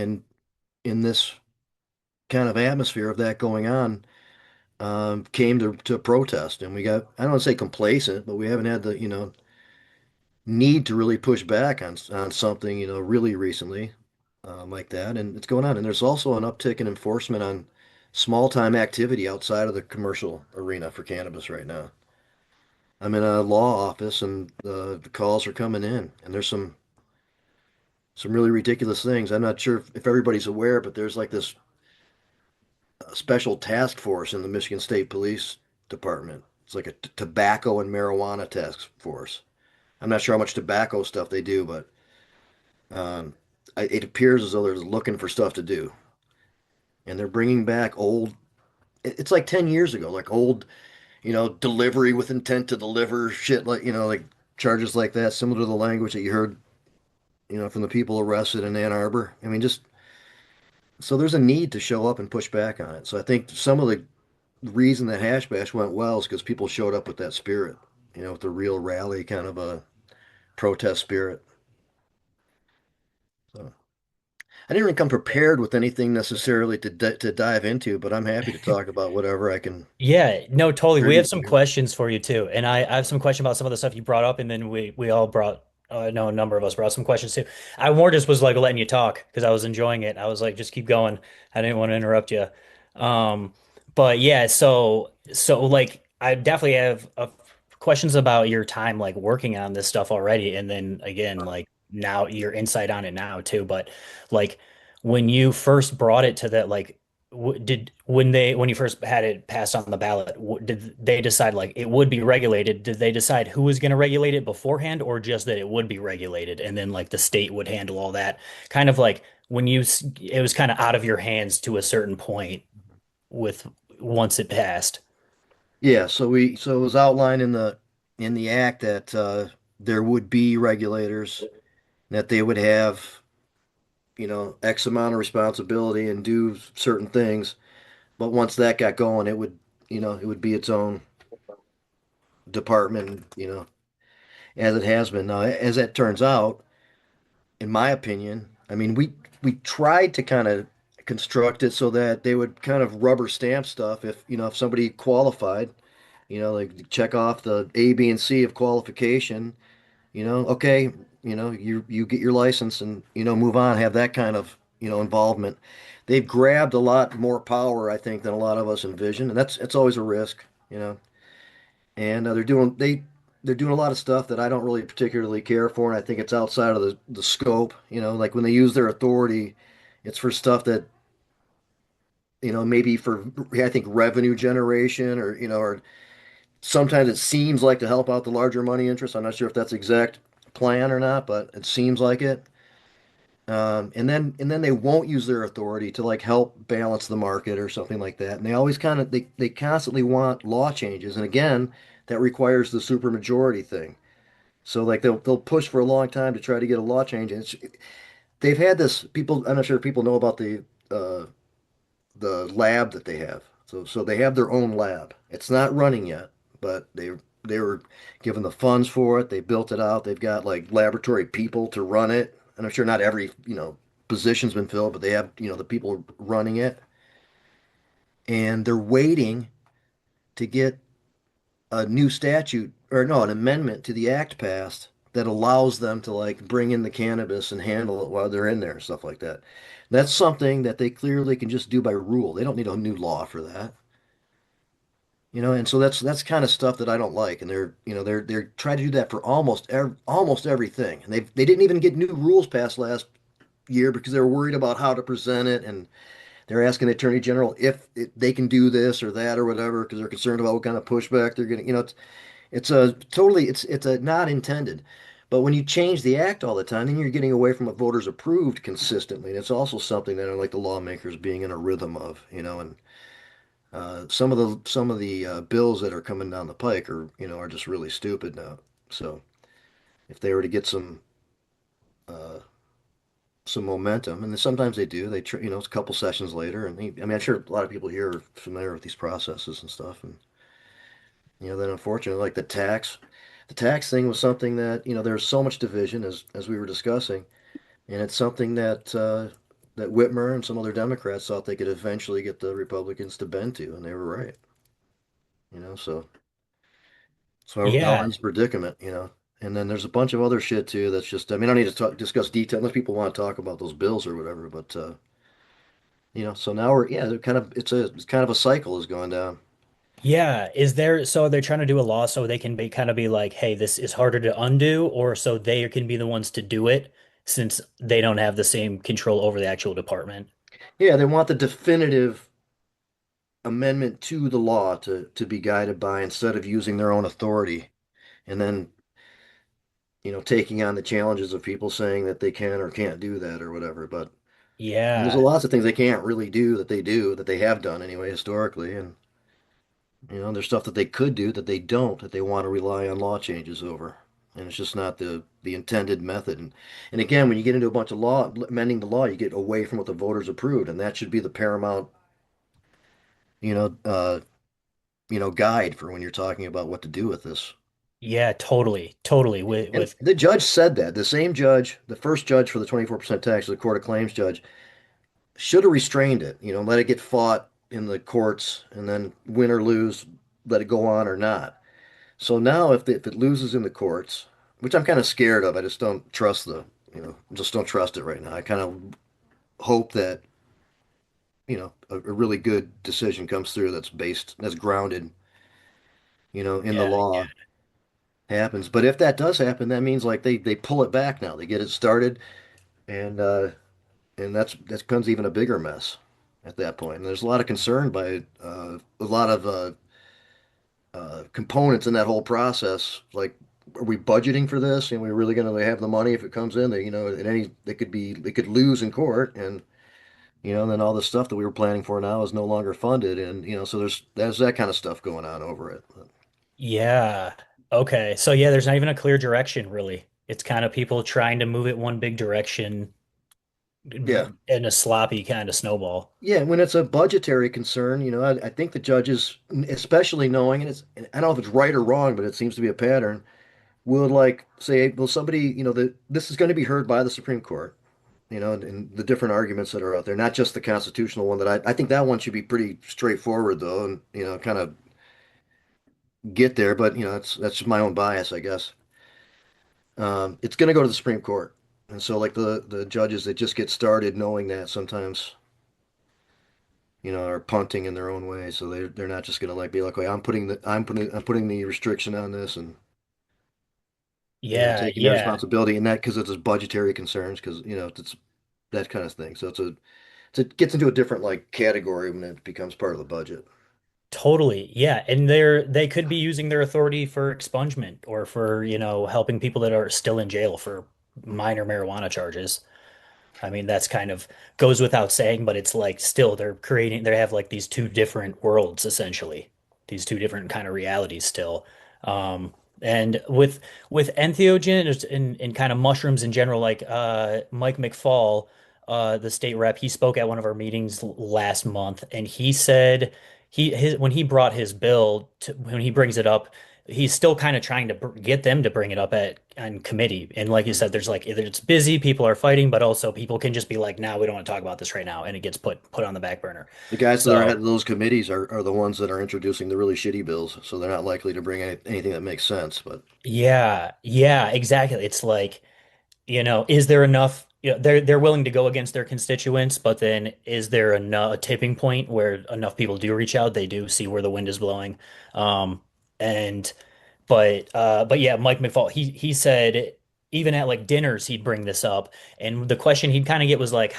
in this kind of atmosphere of that going on, came to protest. And we got, I don't want to say complacent, but we haven't had the, need to really push back on something, really recently, like that. And it's going on. And there's also an uptick in enforcement on small time activity outside of the commercial arena for cannabis right now. I'm in a law office and the calls are coming in, and there's some really ridiculous things. I'm not sure if everybody's aware, but there's like this special task force in the Michigan State Police Department. It's like a tobacco and marijuana task force. I'm not sure how much tobacco stuff they do, but um, it appears as though they're looking for stuff to do, and they're bringing back old. It's like 10 years ago, like old, delivery with intent to deliver shit, like like charges like that, similar to the language that you heard, from the people arrested in Ann Arbor. I mean, just so there's a need to show up and push back on it. So I think some of the reason that Hash Bash went well is because people showed up with that spirit, with the real rally kind of a protest spirit. So I didn't really come prepared with anything necessarily to dive into, but I'm happy to talk about whatever I can Yeah, no, totally. We have contribute some to. questions for you too. And I have some question about some of the stuff you brought up, and then we all brought no, a number of us brought some questions too. I more just was like letting you talk because I was enjoying it. I was like, just keep going. I didn't want to interrupt you. Um, but yeah, so like I definitely have questions about your time like working on this stuff already, and then again, like now your insight on it now too. But like when you first brought it to that, like did when you first had it passed on the ballot, did they decide like it would be regulated? Did they decide who was going to regulate it beforehand, or just that it would be regulated, and then like the state would handle all that? Kind of like when it was kind of out of your hands to a certain point with once it passed. Yeah, so it was outlined in the act that there would be regulators, that they would have X amount of responsibility and do certain things. But once that got going, it would be its own department, as it has been. Now, as it turns out, in my opinion, I mean, we tried to kind of construct it so that they would kind of rubber stamp stuff if somebody qualified, like check off the A, B, and C of qualification, okay, you get your license and move on, have that kind of involvement. They've grabbed a lot more power, I think, than a lot of us envision, and that's always a risk, and they're doing a lot of stuff that I don't really particularly care for, and I think it's outside of the scope. Like when they use their authority, it's for stuff that maybe for I think revenue generation or sometimes it seems like to help out the larger money interests. I'm not sure if that's exact plan or not, but it seems like it. And then they won't use their authority to like help balance the market or something like that. And they always kind of they constantly want law changes. And again, that requires the supermajority thing. So like they'll push for a long time to try to get a law change. And they've had this people. I'm not sure if people know about the lab that they have. So they have their own lab. It's not running yet, but they were given the funds for it. They built it out. They've got like laboratory people to run it. And I'm sure not every, position's been filled, but they have, the people running it. And they're waiting to get a new statute or no, an amendment to the act passed that allows them to like bring in the cannabis and handle it while they're in there and stuff like that. That's something that they clearly can just do by rule. They don't need a new law for that. And so that's kind of stuff that I don't like. And they're trying to do that for almost everything. And they didn't even get new rules passed last year because they were worried about how to present it, and they're asking the attorney general if they can do this or that or whatever because they're concerned about what kind of pushback they're getting. It's a totally it's a not intended. But when you change the act all the time, then you're getting away from what voters approved consistently. And it's also something that I like the lawmakers being in a rhythm of, and some of the bills that are coming down the pike are just really stupid now. So if they were to get uh, some momentum, and then sometimes they do, it's a couple sessions later, and I mean, I'm sure a lot of people here are familiar with these processes and stuff, and then unfortunately, like the tax thing was something that there's so much division as we were discussing, and it's something that Whitmer and some other Democrats thought they could eventually get the Republicans to bend to, and they were right. So now we're in Yeah. this predicament. And then there's a bunch of other shit too. That's just, I mean, I don't need to discuss detail unless people want to talk about those bills or whatever. But so now yeah, it's kind of a cycle is going down. Yeah. So they're trying to do a law so they can be like, hey, this is harder to undo, or so they can be the ones to do it since they don't have the same control over the actual department. Yeah, they want the definitive amendment to the law to be guided by instead of using their own authority and then taking on the challenges of people saying that they can or can't do that or whatever. But there's a Yeah. lots of things they can't really do that they have done anyway historically, and there's stuff that they could do that they don't, that they want to rely on law changes over. And it's just not the intended method. And again, when you get into a bunch of law, amending the law, you get away from what the voters approved. And that should be the paramount, you know, uh, guide for when you're talking about what to do with this. Yeah, totally. Totally. And With the judge said that. The same judge, the first judge for the 24% tax, the Court of Claims judge, should have restrained it, let it get fought in the courts and then win or lose, let it go on or not. So now if it loses in the courts, which I'm kind of scared of, I just don't trust just don't trust it right now. I kind of hope that, a really good decision comes through that's grounded, in the yeah. law happens. But if that does happen, that means like they pull it back now. They get it started and that becomes even a bigger mess at that point. And there's a lot of concern by a lot of components in that whole process. Like, are we budgeting for this? And we're really going to have the money if it comes in? They could lose in court, and then all the stuff that we were planning for now is no longer funded, and so there's that kind of stuff going on over it. Yeah. Okay. So yeah, there's not even a clear direction really. It's kind of people trying to move it one big direction Yeah. in a sloppy kind of snowball. Yeah, when it's a budgetary concern, I think the judges, especially knowing, and I don't know if it's right or wrong, but it seems to be a pattern, will like say, well, somebody, this is going to be heard by the Supreme Court, and the different arguments that are out there, not just the constitutional one that I think that one should be pretty straightforward though, and kind of get there, but that's just my own bias, I guess. It's going to go to the Supreme Court, and so like the judges that just get started knowing that sometimes. Are punting in their own way. So they're not just gonna like be like, "Okay, I'm putting the restriction on this," and Yeah, taking their yeah. responsibility in that because it's budgetary concerns because it's that kind of thing. So it gets into a different like category when it becomes part of the budget. Totally. Yeah. And they could be using their authority for expungement or for, helping people that are still in jail for minor marijuana charges. I mean, that's kind of goes without saying, but it's like still they have like these two different worlds essentially, these two different kind of realities still. And with entheogen and kind of mushrooms in general, like Mike McFall, the state rep, he spoke at one of our meetings last month, and he said when he brought his bill to when he brings it up, he's still kind of trying to get them to bring it up at on committee. And like you Mhm. said, there's like either it's busy, people are fighting, but also people can just be like, "No, we don't want to talk about this right now," and it gets put on the back burner. The guys that are head So of those committees are the ones that are introducing the really shitty bills, so they're not likely to bring anything that makes sense. But yeah, yeah, exactly. It's like, is there enough? They're willing to go against their constituents, but then is there a tipping point where enough people do reach out? They do see where the wind is blowing. And but yeah, Mike McFall, he said even at like dinners he'd bring this up, and the question he'd kind of get was like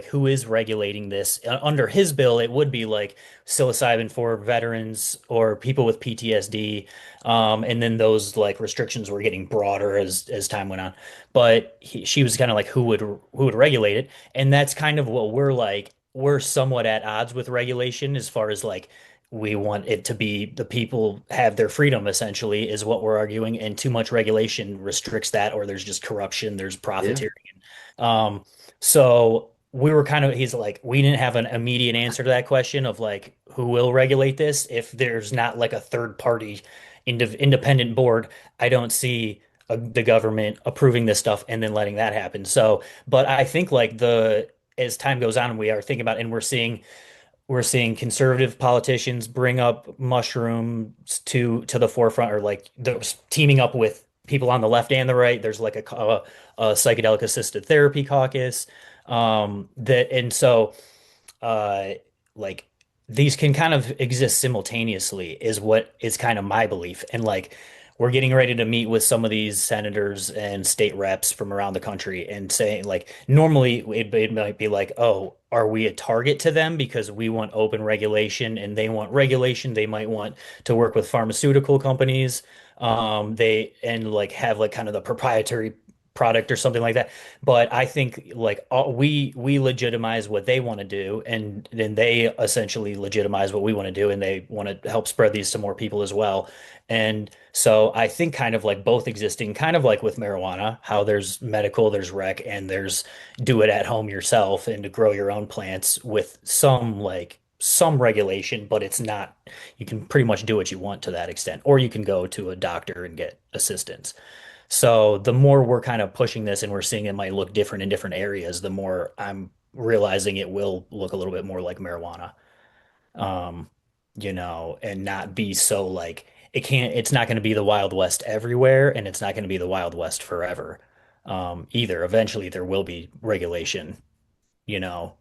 who is regulating this? Under his bill, it would be like psilocybin for veterans or people with PTSD, and then those like restrictions were getting broader as time went on. But she was kind of like who would regulate it, and that's kind of what we're like. We're somewhat at odds with regulation as far as like we want it to be the people have their freedom essentially is what we're arguing, and too much regulation restricts that, or there's just corruption, there's yeah, profiteering. Um, so we were kind of he's like we didn't have an immediate answer to that question of like who will regulate this if there's not like a third party independent board. I don't see the government approving this stuff and then letting that happen. So, but I think like the as time goes on, we are thinking about and we're seeing conservative politicians bring up mushrooms to the forefront, or like those teaming up with people on the left and the right. There's like a psychedelic assisted therapy caucus, that and so uh, like these can kind of exist simultaneously is what is kind of my belief. And like we're getting ready to meet with some of these senators and state reps from around the country and saying like normally it might be like, oh, are we a target to them because we want open regulation and they want regulation? They might want to work with pharmaceutical companies. They and like have like kind of the proprietary product or something like that. But I think like we legitimize what they want to do, and then they essentially legitimize what we want to do, and they want to help spread these to more people as well. And so I think kind of like both existing, kind of like with marijuana, how there's medical, there's rec, and there's do it at home yourself and to grow your own plants with some regulation, but it's not, you can pretty much do what you want to that extent, or you can go to a doctor and get assistance. So the more we're kind of pushing this and we're seeing it might look different in different areas, the more I'm realizing it will look a little bit more like marijuana. Um, and not be so like it's not going to be the Wild West everywhere, and it's not going to be the Wild West forever. Either. Eventually there will be regulation, you know,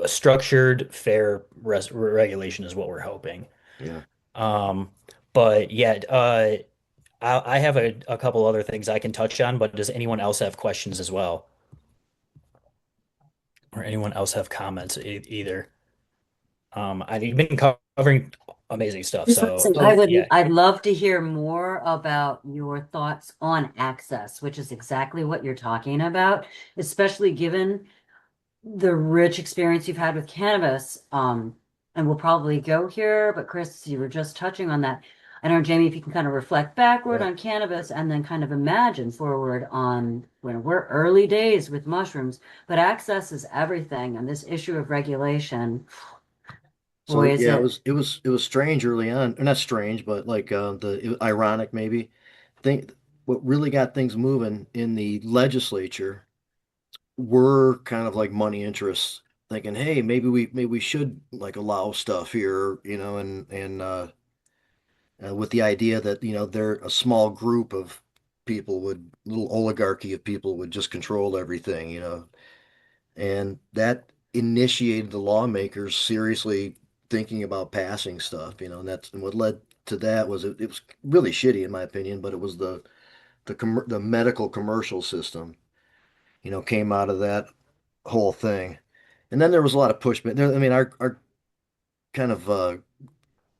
a structured, fair regulation is what we're hoping. yeah. Um, but yeah, I have a couple other things I can touch on, but does anyone else have questions as well? Or anyone else have comments either? I've been covering amazing stuff, so I So would, yeah. I'd love to hear more about your thoughts on access, which is exactly what you're talking about, especially given the rich experience you've had with cannabis. And we'll probably go here, but Chris, you were just touching on that. I don't know, Jamie, if you can kind of reflect backward Yeah. on cannabis and then kind of imagine forward on when we're early days with mushrooms, but access is everything. And this issue of regulation, So boy, is yeah, it. it was strange early on, or not strange, but like ironic maybe. Think what really got things moving in the legislature were kind of like money interests thinking, hey, maybe we should like allow stuff here, you know, and with the idea that, you know, they're a small group of people would little oligarchy of people would just control everything, you know. And that initiated the lawmakers seriously thinking about passing stuff, you know, and what led to that was it was really shitty in my opinion, but it was the medical commercial system, you know, came out of that whole thing. And then there was a lot of pushback. There, I mean, our kind of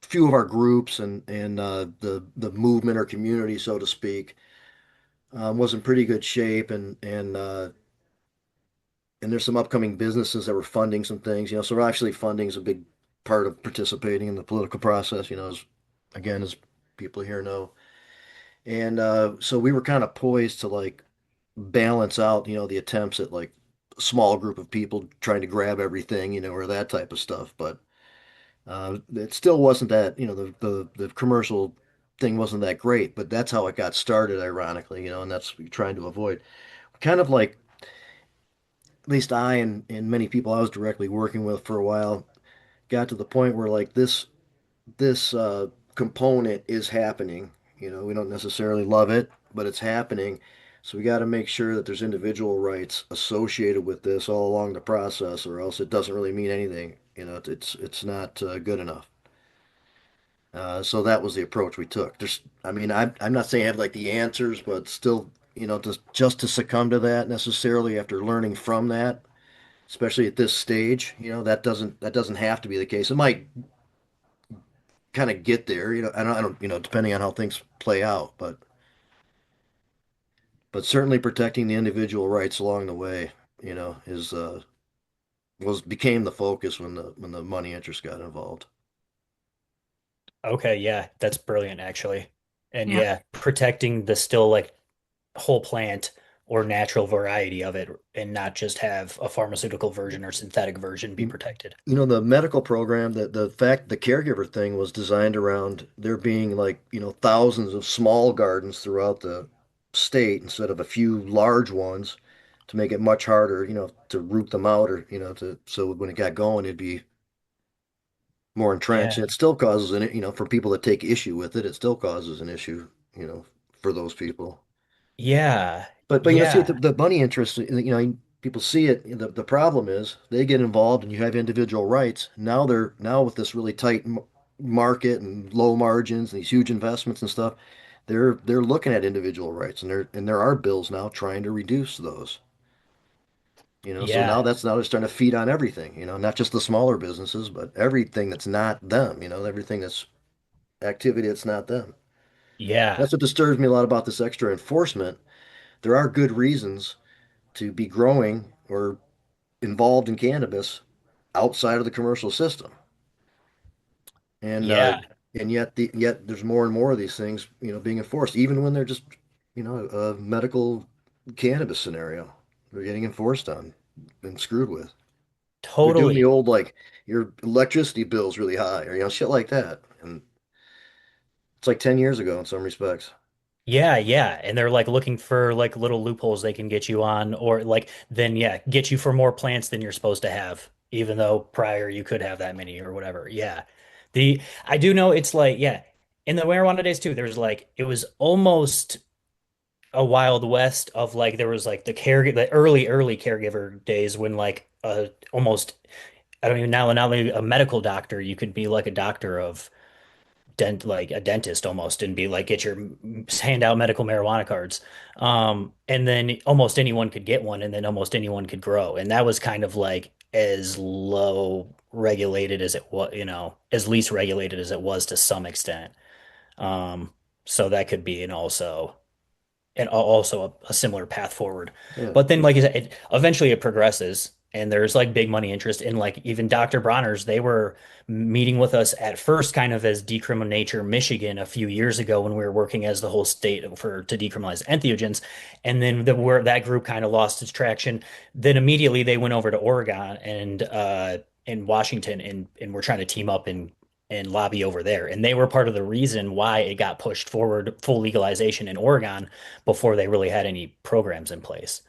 few of our groups and the movement or community, so to speak, was in pretty good shape, and there's some upcoming businesses that were funding some things, you know. So actually, funding is a big part of participating in the political process, you know, as people here know. And so we were kind of poised to like balance out, you know, the attempts at like a small group of people trying to grab everything, you know, or that type of stuff. But it still wasn't that, you know, the commercial thing wasn't that great, but that's how it got started, ironically, you know, and that's what we're trying to avoid. Kind of like, at least I and many people I was directly working with for a while got to the point where like this component is happening. You know, we don't necessarily love it, but it's happening. So we got to make sure that there's individual rights associated with this all along the process, or else it doesn't really mean anything. You know, it's not good enough. So that was the approach we took. I mean, I'm not saying I have like the answers, but still, you know, just to succumb to that necessarily after learning from that, especially at this stage, you know, that doesn't have to be the case. It might kind of get there, you know. I don't, you know, depending on how things play out, but certainly protecting the individual rights along the way, you know, is was became the focus when the money interest got involved. Okay, yeah, that's brilliant actually. And Yeah. yeah, protecting the still like whole plant or natural variety of it and not just have a pharmaceutical version or synthetic version be You, protected. you know, the medical program, the fact the caregiver thing was designed around there being like, you know, thousands of small gardens throughout the state instead of a few large ones to make it much harder, you know, to root them out or, you know, to so when it got going, it'd be more entrenched. And Yeah. it still causes an, you know, for people that take issue with it, it still causes an issue, you know, for those people. Yeah. But you know, see Yeah. the money interest, you know, people see it. The problem is they get involved, and you have individual rights. Now they're now with this really tight market and low margins and these huge investments and stuff. They're looking at individual rights, and there are bills now trying to reduce those. You know, so now Yeah. that's now they're starting to feed on everything. You know, not just the smaller businesses, but everything that's not them. You know, everything that's activity that's not them. Yeah. That's what disturbs me a lot about this extra enforcement. There are good reasons to be growing or involved in cannabis outside of the commercial system. And Yeah. yet there's more and more of these things, you know, being enforced, even when they're just, you know, a medical cannabis scenario. They're getting enforced on and screwed with. They're doing the Totally. old like your electricity bill's really high or you know, shit like that. And it's like 10 years ago in some respects. Yeah, yeah. And they're like looking for like little loopholes they can get you on or like then yeah, get you for more plants than you're supposed to have, even though prior you could have that many or whatever. Yeah. The I do know it's like, yeah, in the marijuana days too, there's like it was almost a wild west of like there was like the early caregiver days when like almost I don't even know not only a medical doctor, you could be like a doctor of like a dentist almost and be like get your hand out medical marijuana cards. And then almost anyone could get one and then almost anyone could grow. And that was kind of like as low regulated as it was, you know, as least regulated as it was to some extent. Um, so that could be and also a similar path forward. Yeah. But then, like you said, eventually it progresses, And there's like big money interest in like even Dr. Bronner's. They were meeting with us at first kind of as Decriminature Michigan a few years ago when we were working as the whole state for to decriminalize entheogens. And then where that group kind of lost its traction. Then immediately they went over to Oregon and in Washington and we're trying to team up and lobby over there. And they were part of the reason why it got pushed forward full legalization in Oregon before they really had any programs in place.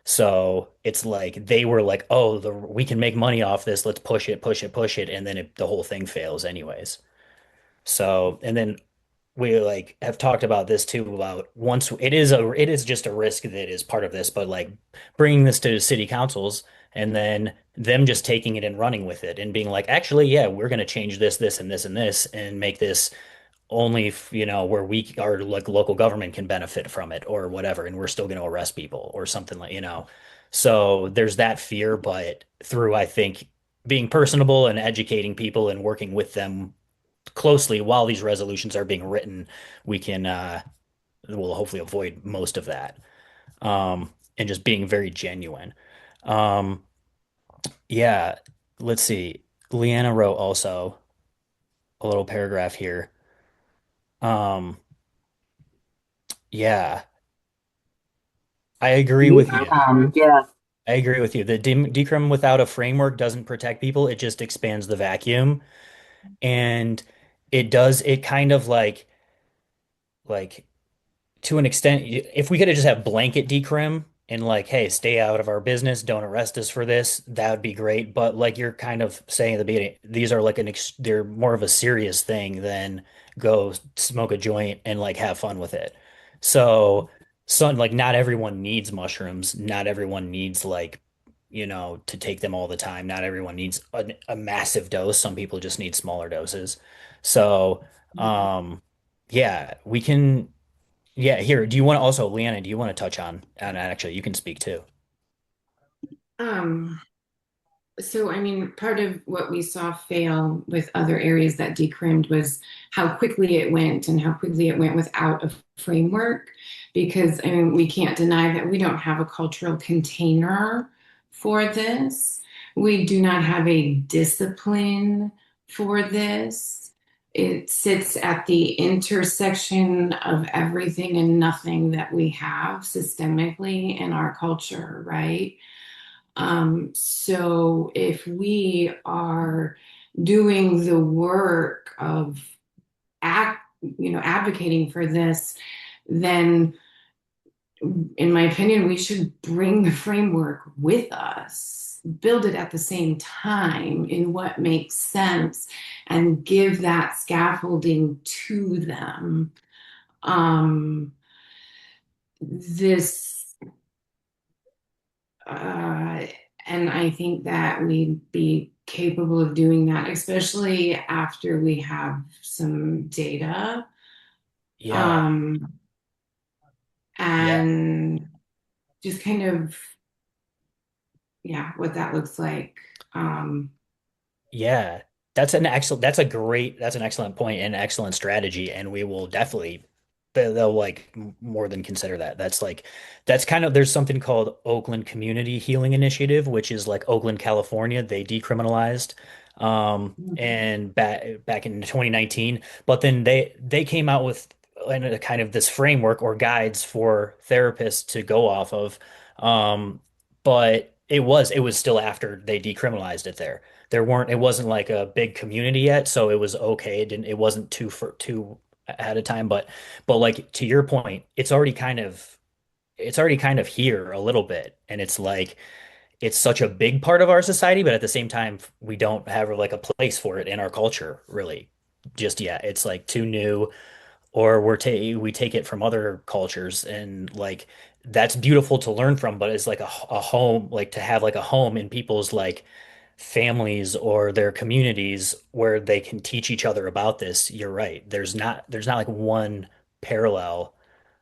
So it's like they were like, oh, we can make money off this. Let's push it, push it, push it. And then the whole thing fails anyways. So, and then we like have talked about this too about once it is just a risk that is part of this, but like bringing this to city councils and then them just taking it and running with it and being like, actually, yeah, we're going to change this, this, and this, and this, and make this only where we our like local government can benefit from it or whatever, and we're still going to arrest people or something like. So there's that fear, but through I think being personable and educating people and working with them closely while these resolutions are being written, we can we'll hopefully avoid most of that. And just being very genuine. Um, yeah, let's see. Leanna wrote also a little paragraph here. Um, yeah, I agree with you. Yeah. I agree with you. The decrim without a framework doesn't protect people. It just expands the vacuum. And it kind of like to an extent, if we could have just have blanket decrim and like, hey, stay out of our business, don't arrest us for this, that would be great. But like you're kind of saying at the beginning, these are like they're more of a serious thing than go smoke a joint and like have fun with it. So, like not everyone needs mushrooms. Not everyone needs like, to take them all the time. Not everyone needs a massive dose. Some people just need smaller doses. So, um, yeah, we can. Yeah, here. Do you want to also, Leanna, do you want to touch on, and actually you can speak too. Um, so, I mean, part of what we saw fail with other areas that decrimmed was how quickly it went and how quickly it went without a framework. Because, I mean, we can't deny that we don't have a cultural container for this. We do not have a discipline for this. It sits at the intersection of everything and nothing that we have systemically in our culture, right? So if we are doing the work of advocating for this, then in my opinion, we should bring the framework with us, build it at the same time in what makes sense, and give that scaffolding to them. This and I think that we'd be capable of doing that, especially after we have some data. Yeah, Um, yeah, and just kind of, yeah, what that looks like. yeah. That's an excellent point and excellent strategy, and we will definitely they'll like more than consider that. That's kind of there's something called Oakland Community Healing Initiative, which is like Oakland, California. They decriminalized and back in 2019, but then they came out with a kind of this framework or guides for therapists to go off of. But it was still after they decriminalized it there. It wasn't like a big community yet, so it was okay. It wasn't too ahead of time, but like to your point, it's already kind of here a little bit, and it's like it's such a big part of our society, but at the same time, we don't have like a place for it in our culture, really, just yet. It's like too new, or we take it from other cultures, and like that's beautiful to learn from, but it's like a home, like to have like a home in people's like families or their communities where they can teach each other about this. You're right. There's not like one parallel.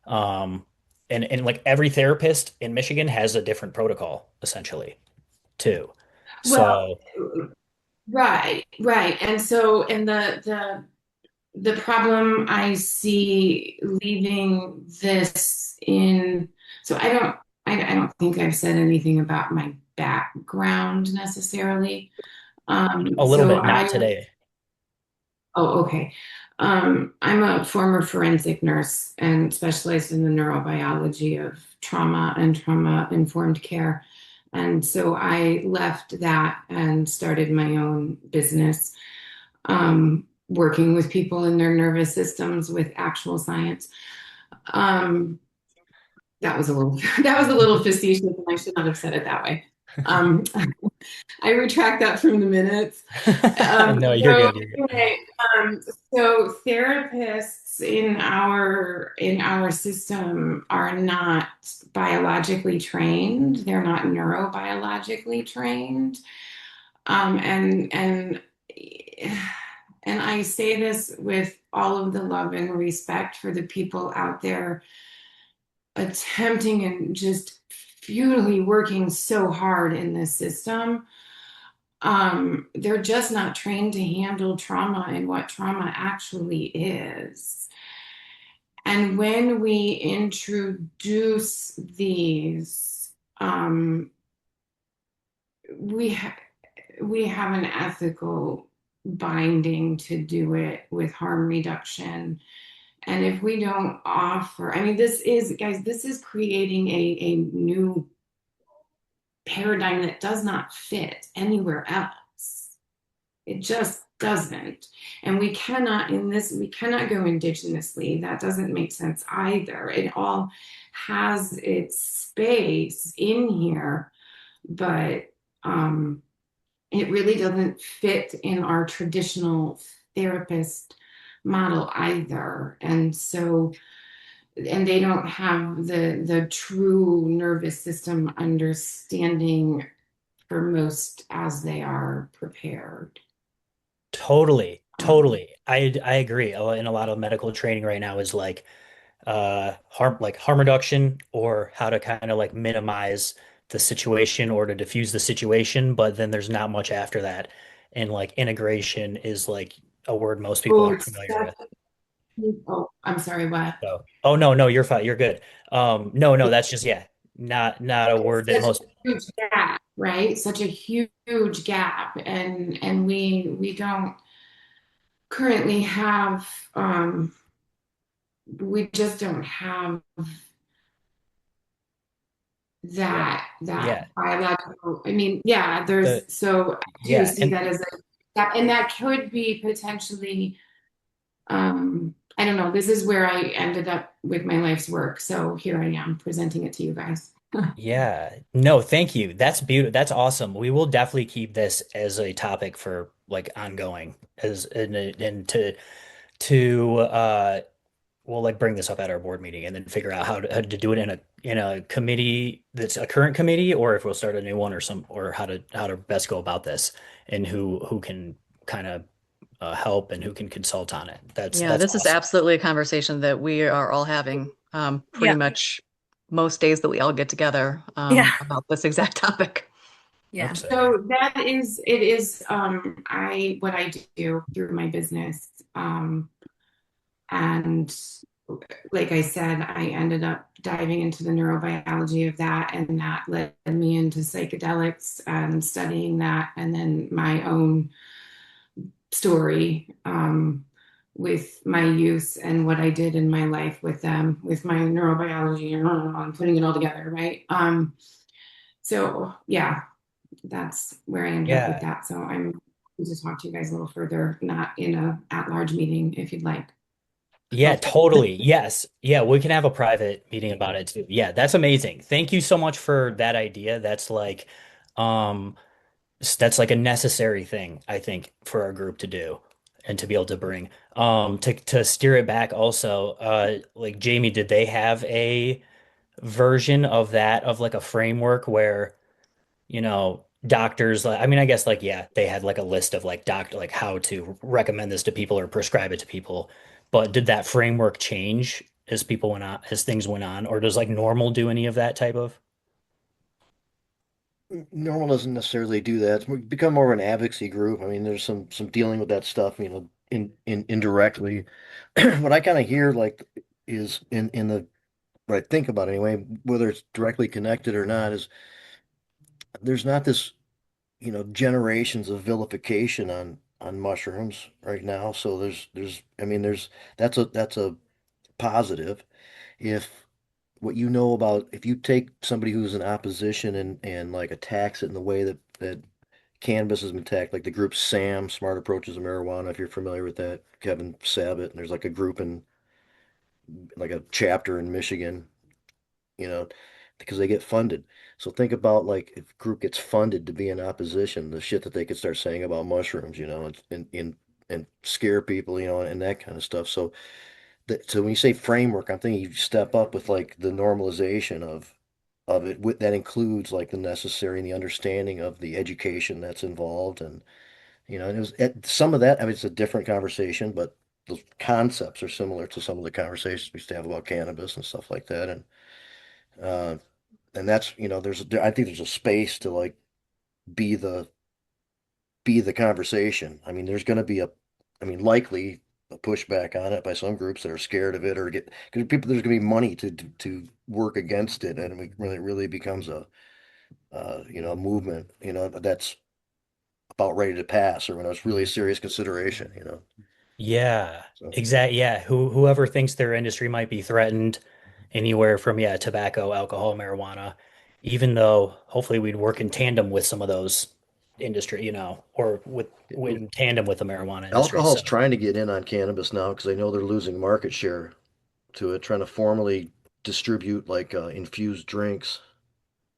Um, and like every therapist in Michigan has a different protocol essentially too. Well, So right, right. And so, and the problem I see leaving this in, so I don't think I've said anything about my background necessarily. A little So bit, not I today. Oh, okay. I'm a former forensic nurse and specialized in the neurobiology of trauma and trauma-informed care. And so I left that and started my own business, working with people in their nervous systems with actual science. Um, that was a little that was a little facetious, and I should not have said it that way. Um, I retract that from the minutes. No, you're So good. You're good. anyway, um, so therapists in our system are not biologically trained. They're not neurobiologically trained. And I say this with all of the love and respect for the people out there attempting and just futilely working so hard in this system. They're just not trained to handle trauma and what trauma actually is. And when we introduce these, we ha we have an ethical binding to do it with harm reduction. And if we don't offer, I mean, this is, guys, this is creating a new paradigm that does not fit anywhere else. It just doesn't. And we cannot, in this, we cannot go indigenously. That doesn't make sense either. It all has its space in here, but it really doesn't fit in our traditional therapist model either. And so, and they don't have the true nervous system understanding for most as they are prepared. Totally, Um, totally. I agree. In a lot of medical training right now is like harm reduction or how to kind of like minimize the situation or to diffuse the situation, but then there's not much after that. And like integration is like a word most people oh, aren't it's familiar such, with. oh, I'm sorry, what? So, oh no, no, you're fine. You're good. No, no, that's just yeah, not a It's word that such a most. huge gap, right? Such a huge gap, and we don't currently have we just don't have Yeah, that yeah, biological. I mean, yeah, the there's so I do yeah, see and that as a that, and that could be potentially I don't know. This is where I ended up with my life's work. So here I am presenting it to you guys. yeah, no, thank you. That's beautiful. That's awesome. We will definitely keep this as a topic for like ongoing as and to we'll like bring this up at our board meeting and then figure out how to do it in a committee that's a current committee or if we'll start a new one or some or how to best go about this and who can kind of help and who can consult on it. Yeah, That's this is awesome. absolutely a conversation that we are all having pretty Yeah. much most days that we all get together Yeah. about this exact topic. Yeah. Hope so. Yeah. So that is it is I what I do through my business. And like I said, I ended up diving into the neurobiology of that, and that led me into psychedelics and studying that, and then my own story with my use and what I did in my life with them, with my neurobiology, and putting it all together, right? So yeah, that's where I ended up with Yeah. that. So I'm to talk to you guys a little further, not in a at-large meeting, if you'd like. Yeah, totally. Yes. Yeah, we can have a private meeting about it too. Yeah, that's amazing. Thank you so much for that idea. Um that's like a necessary thing, I think, for our group to do and to be able to bring. To steer it back also, like Jamie, did they have a version of that of like a framework where, doctors like I mean, I guess like yeah, they had like a list of like doctor like how to recommend this to people or prescribe it to people. But did that framework change as people went on, as things went on, or does like normal do any of that type of? Normal doesn't necessarily do that. It's become more of an advocacy group. I mean, there's some dealing with that stuff, in indirectly. What I kind of hear like is in the what I think about anyway, whether it's directly connected or not, is there's not this, generations of vilification on mushrooms right now. So I mean, that's a positive. If what you know about, if you take somebody who's in opposition and like attacks it in the way that cannabis has been attacked, like the group SAM, Smart Approaches of Marijuana, if you're familiar with that, Kevin Savit, and there's like a group in like a chapter in Michigan, you know, because they get funded. So think about like if a group gets funded to be in opposition, the shit that they could start saying about mushrooms, and scare people, and that kind of stuff. So when you say framework, I'm thinking you step up with like the normalization of it. That includes like the necessary and the understanding of the education that's involved, and some of that. I mean, it's a different conversation, but the concepts are similar to some of the conversations we used to have about cannabis and stuff like that, uh, and that's I think there's a space to like be the be the conversation. I mean, there's going to be I mean, likely a pushback on it by some groups that are scared of it or get because people there's going to be money to work against it, and it really becomes a movement, that's about ready to pass, or when it's really a serious consideration. Yeah, So exactly. Yeah, whoever thinks their industry might be threatened, anywhere from tobacco, alcohol, marijuana, even though hopefully we'd work in tandem with some of those industry, or in tandem with the marijuana industry. alcohol's So, trying to get in on cannabis now because they know they're losing market share to it, trying to formally distribute like infused drinks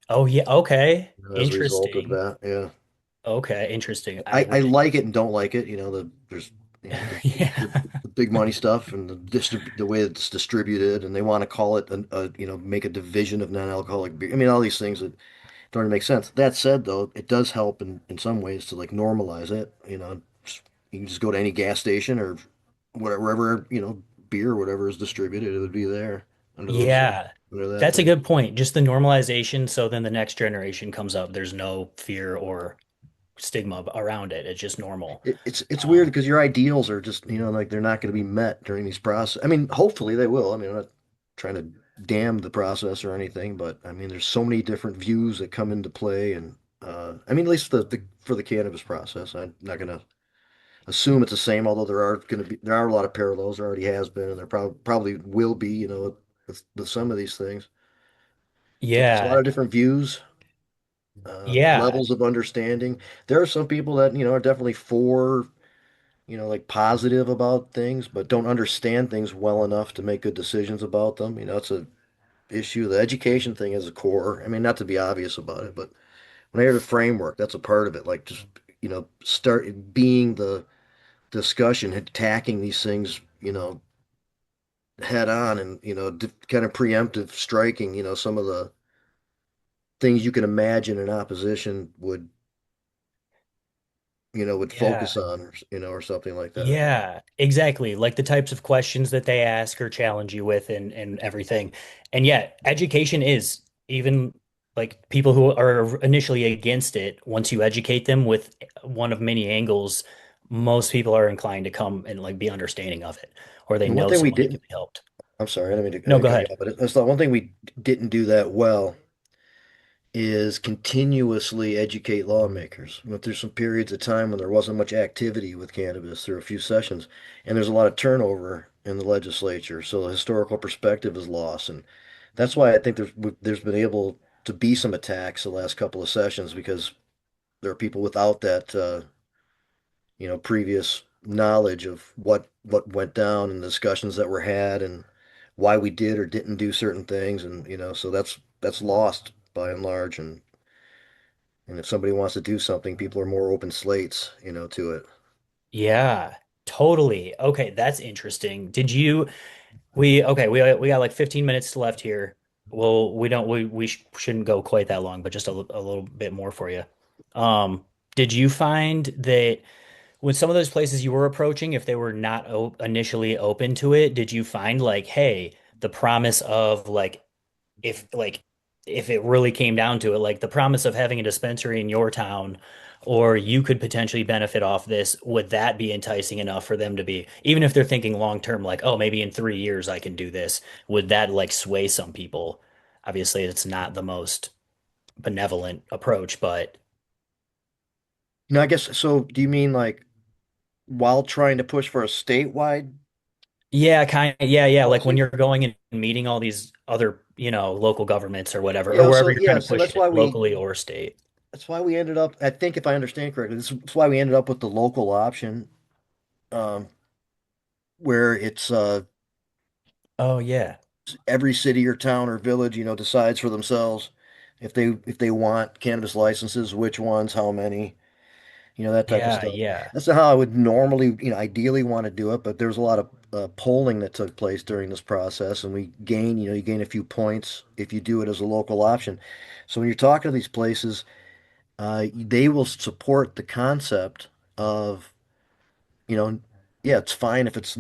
oh yeah, okay, as a result of interesting. that. Yeah. Okay, interesting. I I would, like it and don't like it. There's yeah, the big money stuff and the way it's distributed, and they want to call it make a division of non-alcoholic beer. I mean, all these things that don't really make sense. That said, though, it does help in some ways to like normalize it. You can just go to any gas station or wherever beer or whatever is distributed, it would be there under those yeah. under that That's a thing. good point. Just the normalization, so then the next generation comes up, there's no fear or stigma around it. It's just normal. It's weird Um, because your ideals are just, like they're not going to be met during these process. I mean, hopefully they will. I mean, I'm not trying to damn the process or anything, but I mean, there's so many different views that come into play, and I mean, at least for the cannabis process, I'm not going to assume it's the same. Although there are a lot of parallels. There already has been, and there probably will be. With some of these things. So there's a lot yeah, of different views, yeah, levels of understanding. There are some people that are definitely for like positive about things, but don't understand things well enough to make good decisions about them. It's a issue. The education thing is a core. I mean, not to be obvious about it, but when I hear the framework, that's a part of it. Like just, start being the discussion, attacking these things, head on and, kind of preemptive striking, some of the things you can imagine an opposition would yeah. focus on, or something like that. Yeah, exactly. Like the types of questions that they ask or challenge you with and everything. And yet, education is even like people who are initially against it, once you educate them with one of many angles, most people are inclined to come and like be understanding of it, or they And one know thing we someone who can didn't be helped. I'm sorry, I didn't mean No, to go cut you ahead. off, but that's the one thing we didn't do that well is continuously educate lawmakers. There's some periods of time when there wasn't much activity with cannabis. There were a few sessions, and there's a lot of turnover in the legislature, so the historical perspective is lost, and that's why I think there's been able to be some attacks the last couple of sessions because there are people without that previous knowledge of what went down and the discussions that were had and why we did or didn't do certain things, and so that's lost by and large, and if somebody wants to do something, people are more open slates, to it. Yeah, totally. Okay, that's interesting. We got like 15 minutes left here. Well, we shouldn't go quite that long, but just a little bit more for you. Um, did you find that when some of those places you were approaching, if they were not o initially open to it, did you find like, hey, the promise of like if it really came down to it, like the promise of having a dispensary in your town, or you could potentially benefit off this, would that be enticing enough for them to be, even if they're thinking long term, like, oh, maybe in 3 years I can do this, would that like sway some people? Obviously, it's not the most. benevolent approach, but I guess so. Do you mean like while trying to push for a statewide yeah, yeah, like when policy? you're going and meeting all these other, local governments or whatever, or Yeah, wherever so you're trying yeah, to so push it locally or state. that's why we ended up, I think if I understand correctly, this is why we ended up with the local option, um, where it's Oh yeah. every city or town or village, decides for themselves if they want cannabis licenses, which ones, how many, that type of Yeah, stuff. yeah. That's not how I would normally, ideally want to do it, but there's a lot of polling that took place during this process, and you gain a few points if you do it as a local option. So when you're talking to these places, they will support the concept of, you know, yeah, it's fine if it's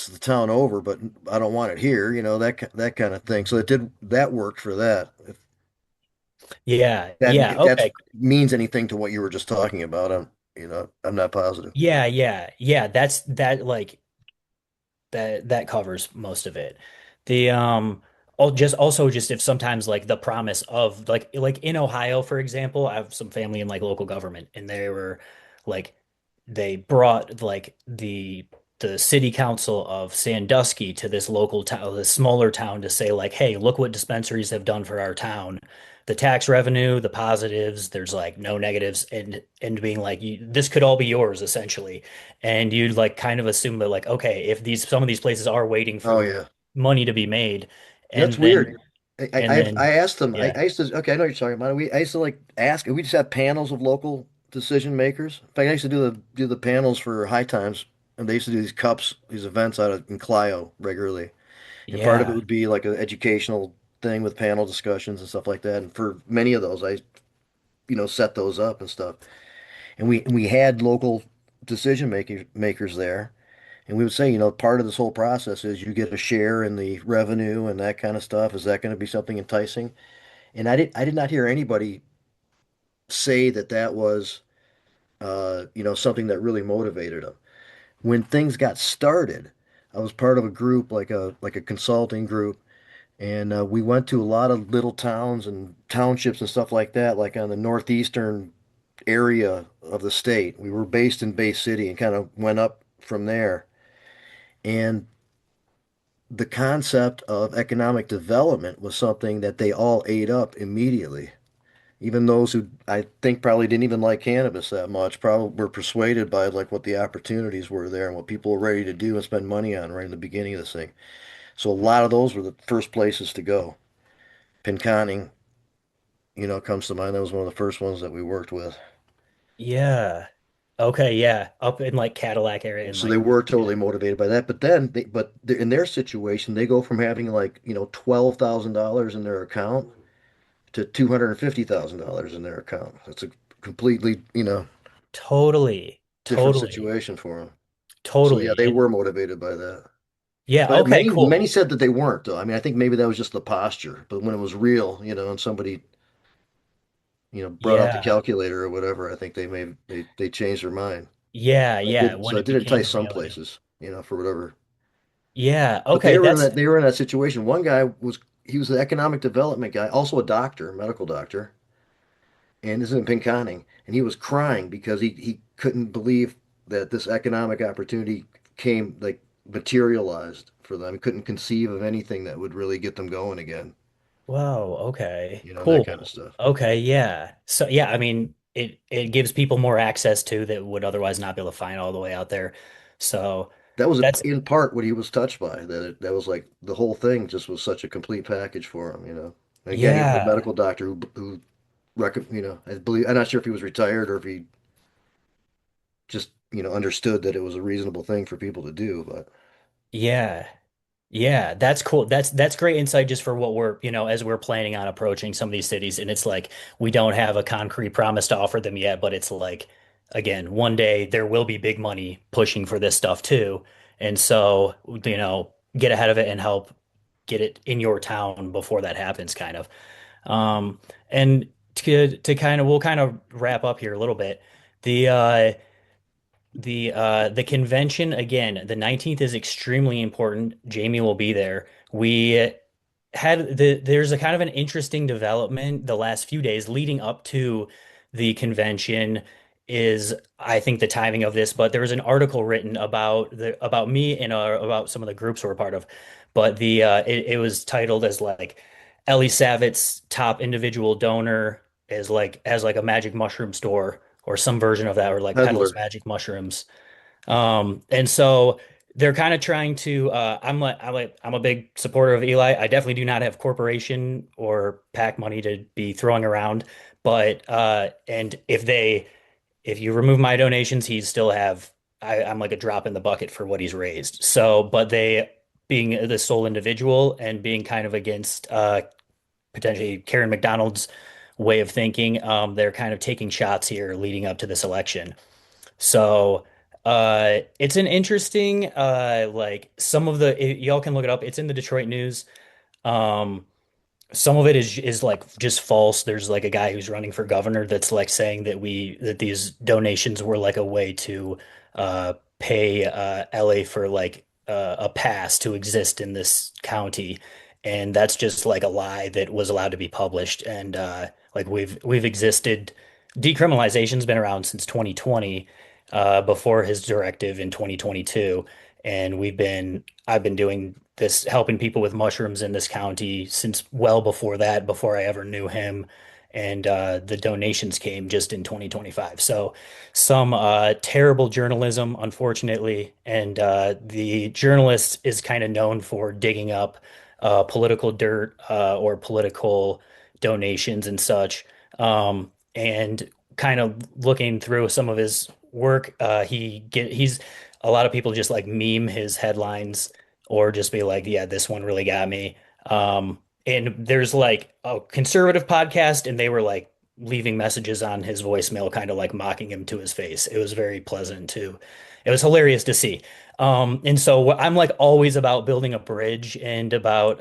the town over, but I don't want it here, that kind of thing. So that worked for that. Yeah, That yeah. if that's Okay. means anything to what you were just talking about, I'm not positive. Yeah, yeah, yeah. That's that like that covers most of it. The just also just if sometimes like the promise of like in Ohio, for example, I have some family in like local government and they were like they brought like the city council of Sandusky to this local town, this smaller town to say like, hey, look what dispensaries have done for our town. The tax revenue, the positives, there's like no negatives and being like this could all be yours essentially. And you'd like kind of assume that like, okay, if these some of these places are waiting Oh for yeah. money to be made, That's and then weird. I and I, then I asked them. I, yeah, I used to. Okay, I know what you're talking about. I used to like ask. We just have panels of local decision makers. In fact, I used to do the panels for High Times, and they used to do these cups, these events out in Clio regularly. And part of it yeah, would be like an educational thing with panel discussions and stuff like that. And for many of those, I set those up and stuff. And we had local decision makers there. And we would say, part of this whole process is you get a share in the revenue and that kind of stuff. Is that going to be something enticing? And I did not hear anybody say that was, something that really motivated them. When things got started, I was part of a group, like a consulting group, and we went to a lot of little towns and townships and stuff like that, like on the northeastern area of the state. We were based in Bay City and kind of went up from there. And the concept of economic development was something that they all ate up immediately. Even those who I think probably didn't even like cannabis that much probably were persuaded by like what the opportunities were there and what people were ready to do and spend money on right in the beginning of this thing. So a lot of those were the first places to go. Pinconning, comes to mind. That was one of the first ones that we worked with. yeah. Okay, yeah, up in like Cadillac area and So they like were yeah. totally motivated by that. But then, in their situation, they go from having like, $12,000 in their account to $250,000 in their account. That's a completely, Totally, different totally, situation for them. So yeah, totally. they And were motivated by that. yeah, But okay, many cool. said that they weren't though. I mean, I think maybe that was just the posture. But when it was real, and somebody, brought out the Yeah, calculator or whatever, I think they changed their mind. yeah, yeah. So When it it did became entice a some reality. places, for whatever. Yeah, But okay, that's they were in that situation. One guy he was an economic development guy, also a doctor, a medical doctor, and this is in Pinconning, and he was crying because he couldn't believe that this economic opportunity came like materialized for them. He couldn't conceive of anything that would really get them going again, whoa, okay, that kind of cool. stuff. Okay, yeah. So yeah, I mean, it gives people more access to that would otherwise not be able to find all the way out there. So That was that's in part what he was touched by. That was like the whole thing just was such a complete package for him. And again, he was a yeah. medical doctor who I believe I'm not sure if he was retired or if he just understood that it was a reasonable thing for people to do. But Yeah. Yeah, that's cool. That's great insight just for what we're, as we're planning on approaching some of these cities. And it's like we don't have a concrete promise to offer them yet, but it's like again, one day there will be big money pushing for this stuff too. And so, get ahead of it and help get it in your town before that happens, kind of. Um, and to kind of we'll kind of wrap up here a little bit. The the convention again, the 19th is extremely important. Jamie will be there. We there's a kind of an interesting development the last few days leading up to the convention is I think the timing of this, but there was an article written about me and about some of the groups we're a part of, but it was titled as like Eli Savit's top individual donor is like as like a magic mushroom store or some version of that or like peddles Peddler. magic mushrooms. And so they're kind of trying to I'm a big supporter of Eli. I definitely do not have corporation or PAC money to be throwing around, but and if you remove my donations, he'd still have I'm like a drop in the bucket for what he's raised. So, but they being the sole individual and being kind of against potentially Karen McDonald's way of thinking, they're kind of taking shots here leading up to this election. So it's an interesting like some of y'all can look it up. It's in the Detroit News. Um, some of it is like just false. There's like a guy who's running for governor that's like saying that these donations were like a way to pay LA for like a pass to exist in this county. And that's just like a lie that was allowed to be published. And like we've existed. Decriminalization's been around since 2020, before his directive in 2022. And I've been doing this, helping people with mushrooms in this county since well before that, before I ever knew him. And the donations came just in 2025. So some terrible journalism, unfortunately. And the journalist is kind of known for digging up political dirt or political donations and such. And kind of looking through some of his work, he's a lot of people just like meme his headlines or just be like, yeah, this one really got me. And there's like a conservative podcast, and they were like leaving messages on his voicemail, kind of like mocking him to his face. It was very pleasant too. It was hilarious to see. And so I'm like always about building a bridge and about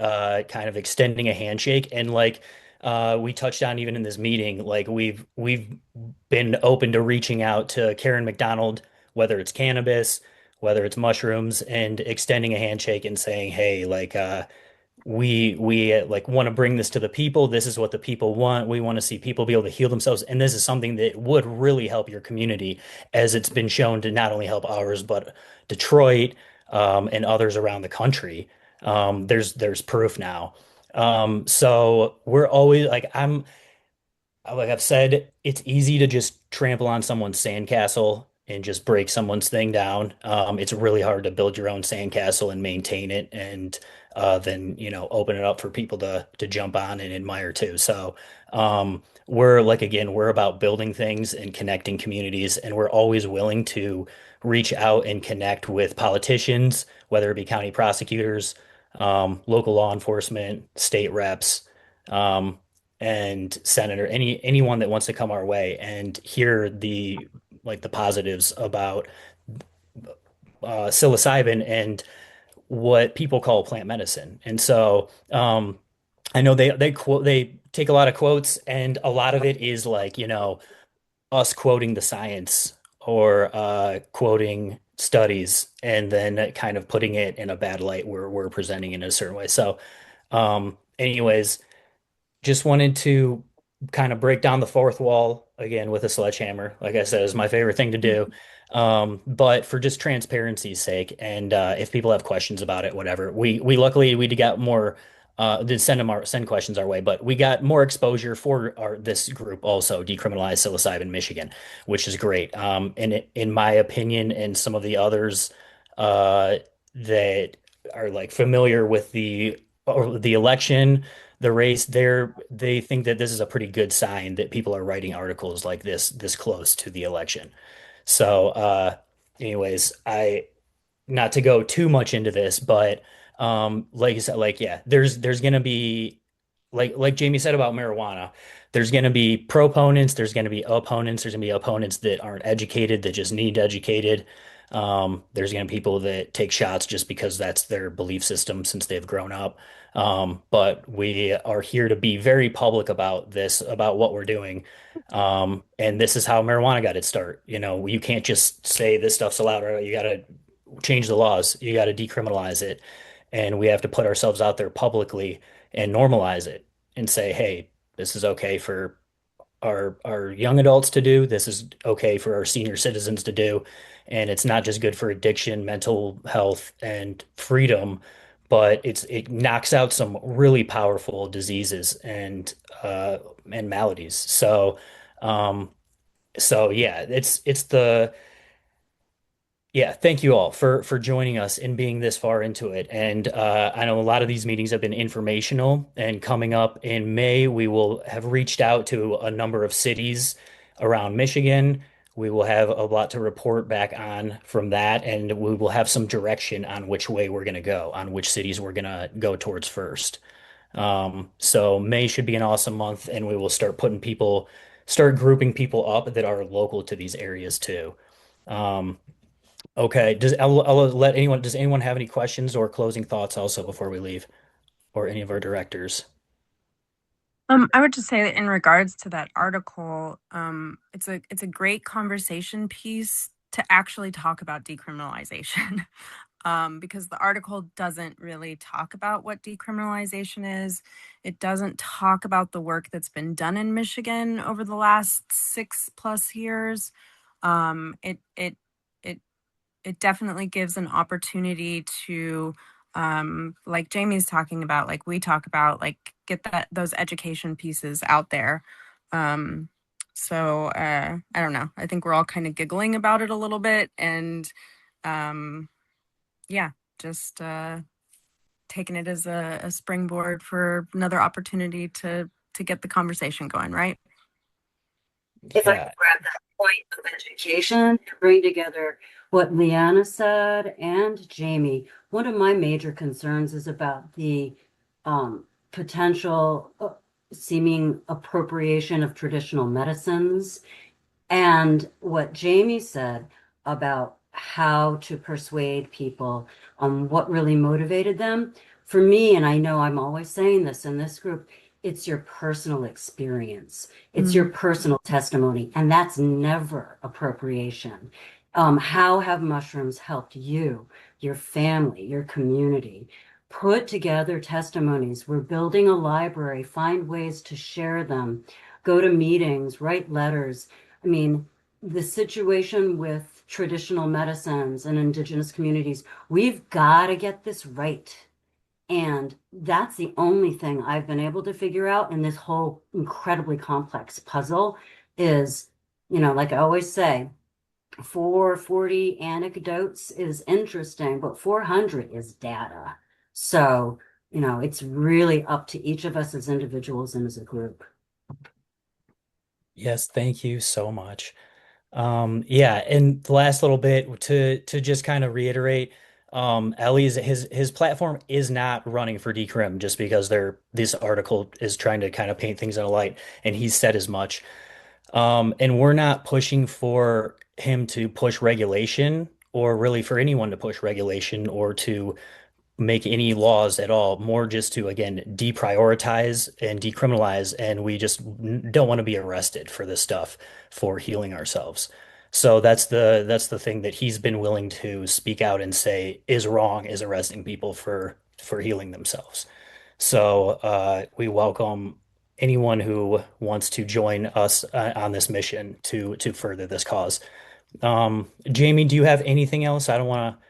kind of extending a handshake. And like we touched on even in this meeting, like we've been open to reaching out to Karen McDonald, whether it's cannabis, whether it's mushrooms, and extending a handshake and saying, hey, like we like want to bring this to the people. This is what the people want. We want to see people be able to heal themselves, and this is something that would really help your community, as it's been shown to not only help ours, but Detroit, and others around the country. There's proof now. So we're always like I've said, it's easy to just trample on someone's sandcastle and just break someone's thing down. It's really hard to build your own sandcastle and maintain it, and then open it up for people to jump on and admire too. So we're like again, we're about building things and connecting communities, and we're always willing to reach out and connect with politicians, whether it be county prosecutors, local law enforcement, state reps. And senator, anyone that wants to come our way and hear the positives about psilocybin and what people call plant medicine. And so I know they take a lot of quotes, and a lot of it is like us quoting the science or quoting studies and then kind of putting it in a bad light where we're presenting it in a certain way. So anyways, just wanted to kind of break down the fourth wall again with a sledgehammer. Like I said, is my favorite thing to do. But for just transparency's sake, and if people have questions about it, whatever, we luckily we got more. Did send questions our way, but we got more exposure for this group also, Decriminalize Psilocybin Michigan, which is great. And in my opinion, and some of the others that are like familiar with the election, the race, they think that this is a pretty good sign that people are writing articles like this close to the election. So, anyways, I not to go too much into this, but like you said, like yeah, there's gonna be like Jamie said about marijuana, there's gonna be proponents, there's gonna be opponents, there's gonna be opponents that aren't educated, that just need educated. There's gonna be people that take shots just because that's their belief system since they've grown up. But we are here to be very public about this, about what we're doing. And this is how marijuana got its start. You can't just say this stuff's allowed, or you got to change the laws. You got to decriminalize it. And we have to put ourselves out there publicly and normalize it and say, hey, this is okay for our young adults to do. This is okay for our senior citizens to do. And it's not just good for addiction, mental health, and freedom, but it knocks out some really powerful diseases and maladies. Um, so yeah, it's the yeah, thank you all for joining us and being this far into it. And I know a lot of these meetings have been informational, and coming up in May, we will have reached out to a number of cities around Michigan. We will have a lot to report back on from that, and we will have some direction on which way we're going to go, on which cities we're going to go towards first. So May should be an awesome month, and we will start grouping people up that are local to these areas too. Um, Okay. I'll let anyone, does anyone have any questions or closing thoughts also before we leave, or any of our directors? I would just say that in regards to that article, it's a great conversation piece to actually talk about decriminalization. Because the article doesn't really talk about what decriminalization is. It doesn't talk about the work that's been done in Michigan over the last 6+ years. It it definitely gives an opportunity to like Jamie's talking about, like we talk about, like get those education pieces out there. I don't know, I think we're all kind of giggling about it a little bit, and um yeah, just taking it as a springboard for another opportunity to get the conversation going, right? If I Yeah. could grab that point of education, bring together what Leanna said and Jamie, one of my major concerns is about the potential seeming appropriation of traditional medicines. And what Jamie said about how to persuade people on what really motivated them, for me, and I know I'm always saying this in this group, it's your personal experience, it's your Mm. personal testimony, and that's never appropriation. How have mushrooms helped you, your family, your community? Put together testimonies. We're building a library, find ways to share them, go to meetings, write letters. I mean, the situation with traditional medicines and indigenous communities, we've got to get this right. And that's the only thing I've been able to figure out in this whole incredibly complex puzzle is, like I always say, 440 anecdotes is interesting, but 400 is data. So, it's really up to each of us as individuals and as a group. Yes, thank you so much. Yeah, and the last little bit to just kind of reiterate, Ellie's his platform is not running for decrim just because this article is trying to kind of paint things in a light, and he's said as much. And we're not pushing for him to push regulation or really for anyone to push regulation or to make any laws at all, more just to, again, deprioritize and decriminalize. And we just don't want to be arrested for this stuff for healing ourselves. So that's the thing that he's been willing to speak out and say is wrong, is arresting people for healing themselves. So we welcome anyone who wants to join us on this mission to further this cause. Jamie, do you have anything else? I don't want to.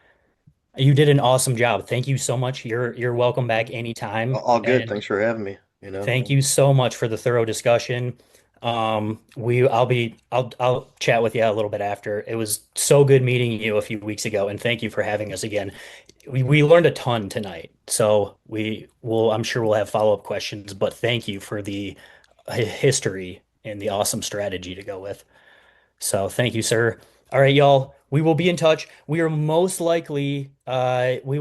You did an awesome job. Thank you so much. You're welcome back anytime. All good. And Thanks for having me. thank you so much for the thorough discussion. I'll chat with you a little bit after. It was so good meeting you a few weeks ago, and thank you for having us again. We learned a ton tonight, so I'm sure we'll have follow-up questions, but thank you for the history and the awesome strategy to go with. So thank you, sir. All right, y'all. We will be in touch. We will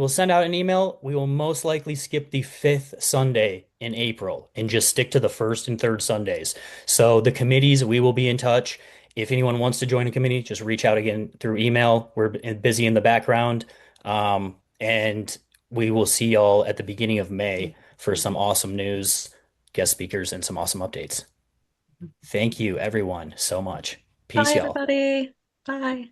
send out an email. We will most likely skip the fifth Sunday in April and just stick to the first and third Sundays. So the committees, we will be in touch. If anyone wants to join a committee, just reach out again through email. We're busy in the background. And we will see y'all at the beginning of May for some awesome news, guest speakers, and some awesome updates. Thank you, everyone, so much. Peace, Bye, y'all. everybody. Bye.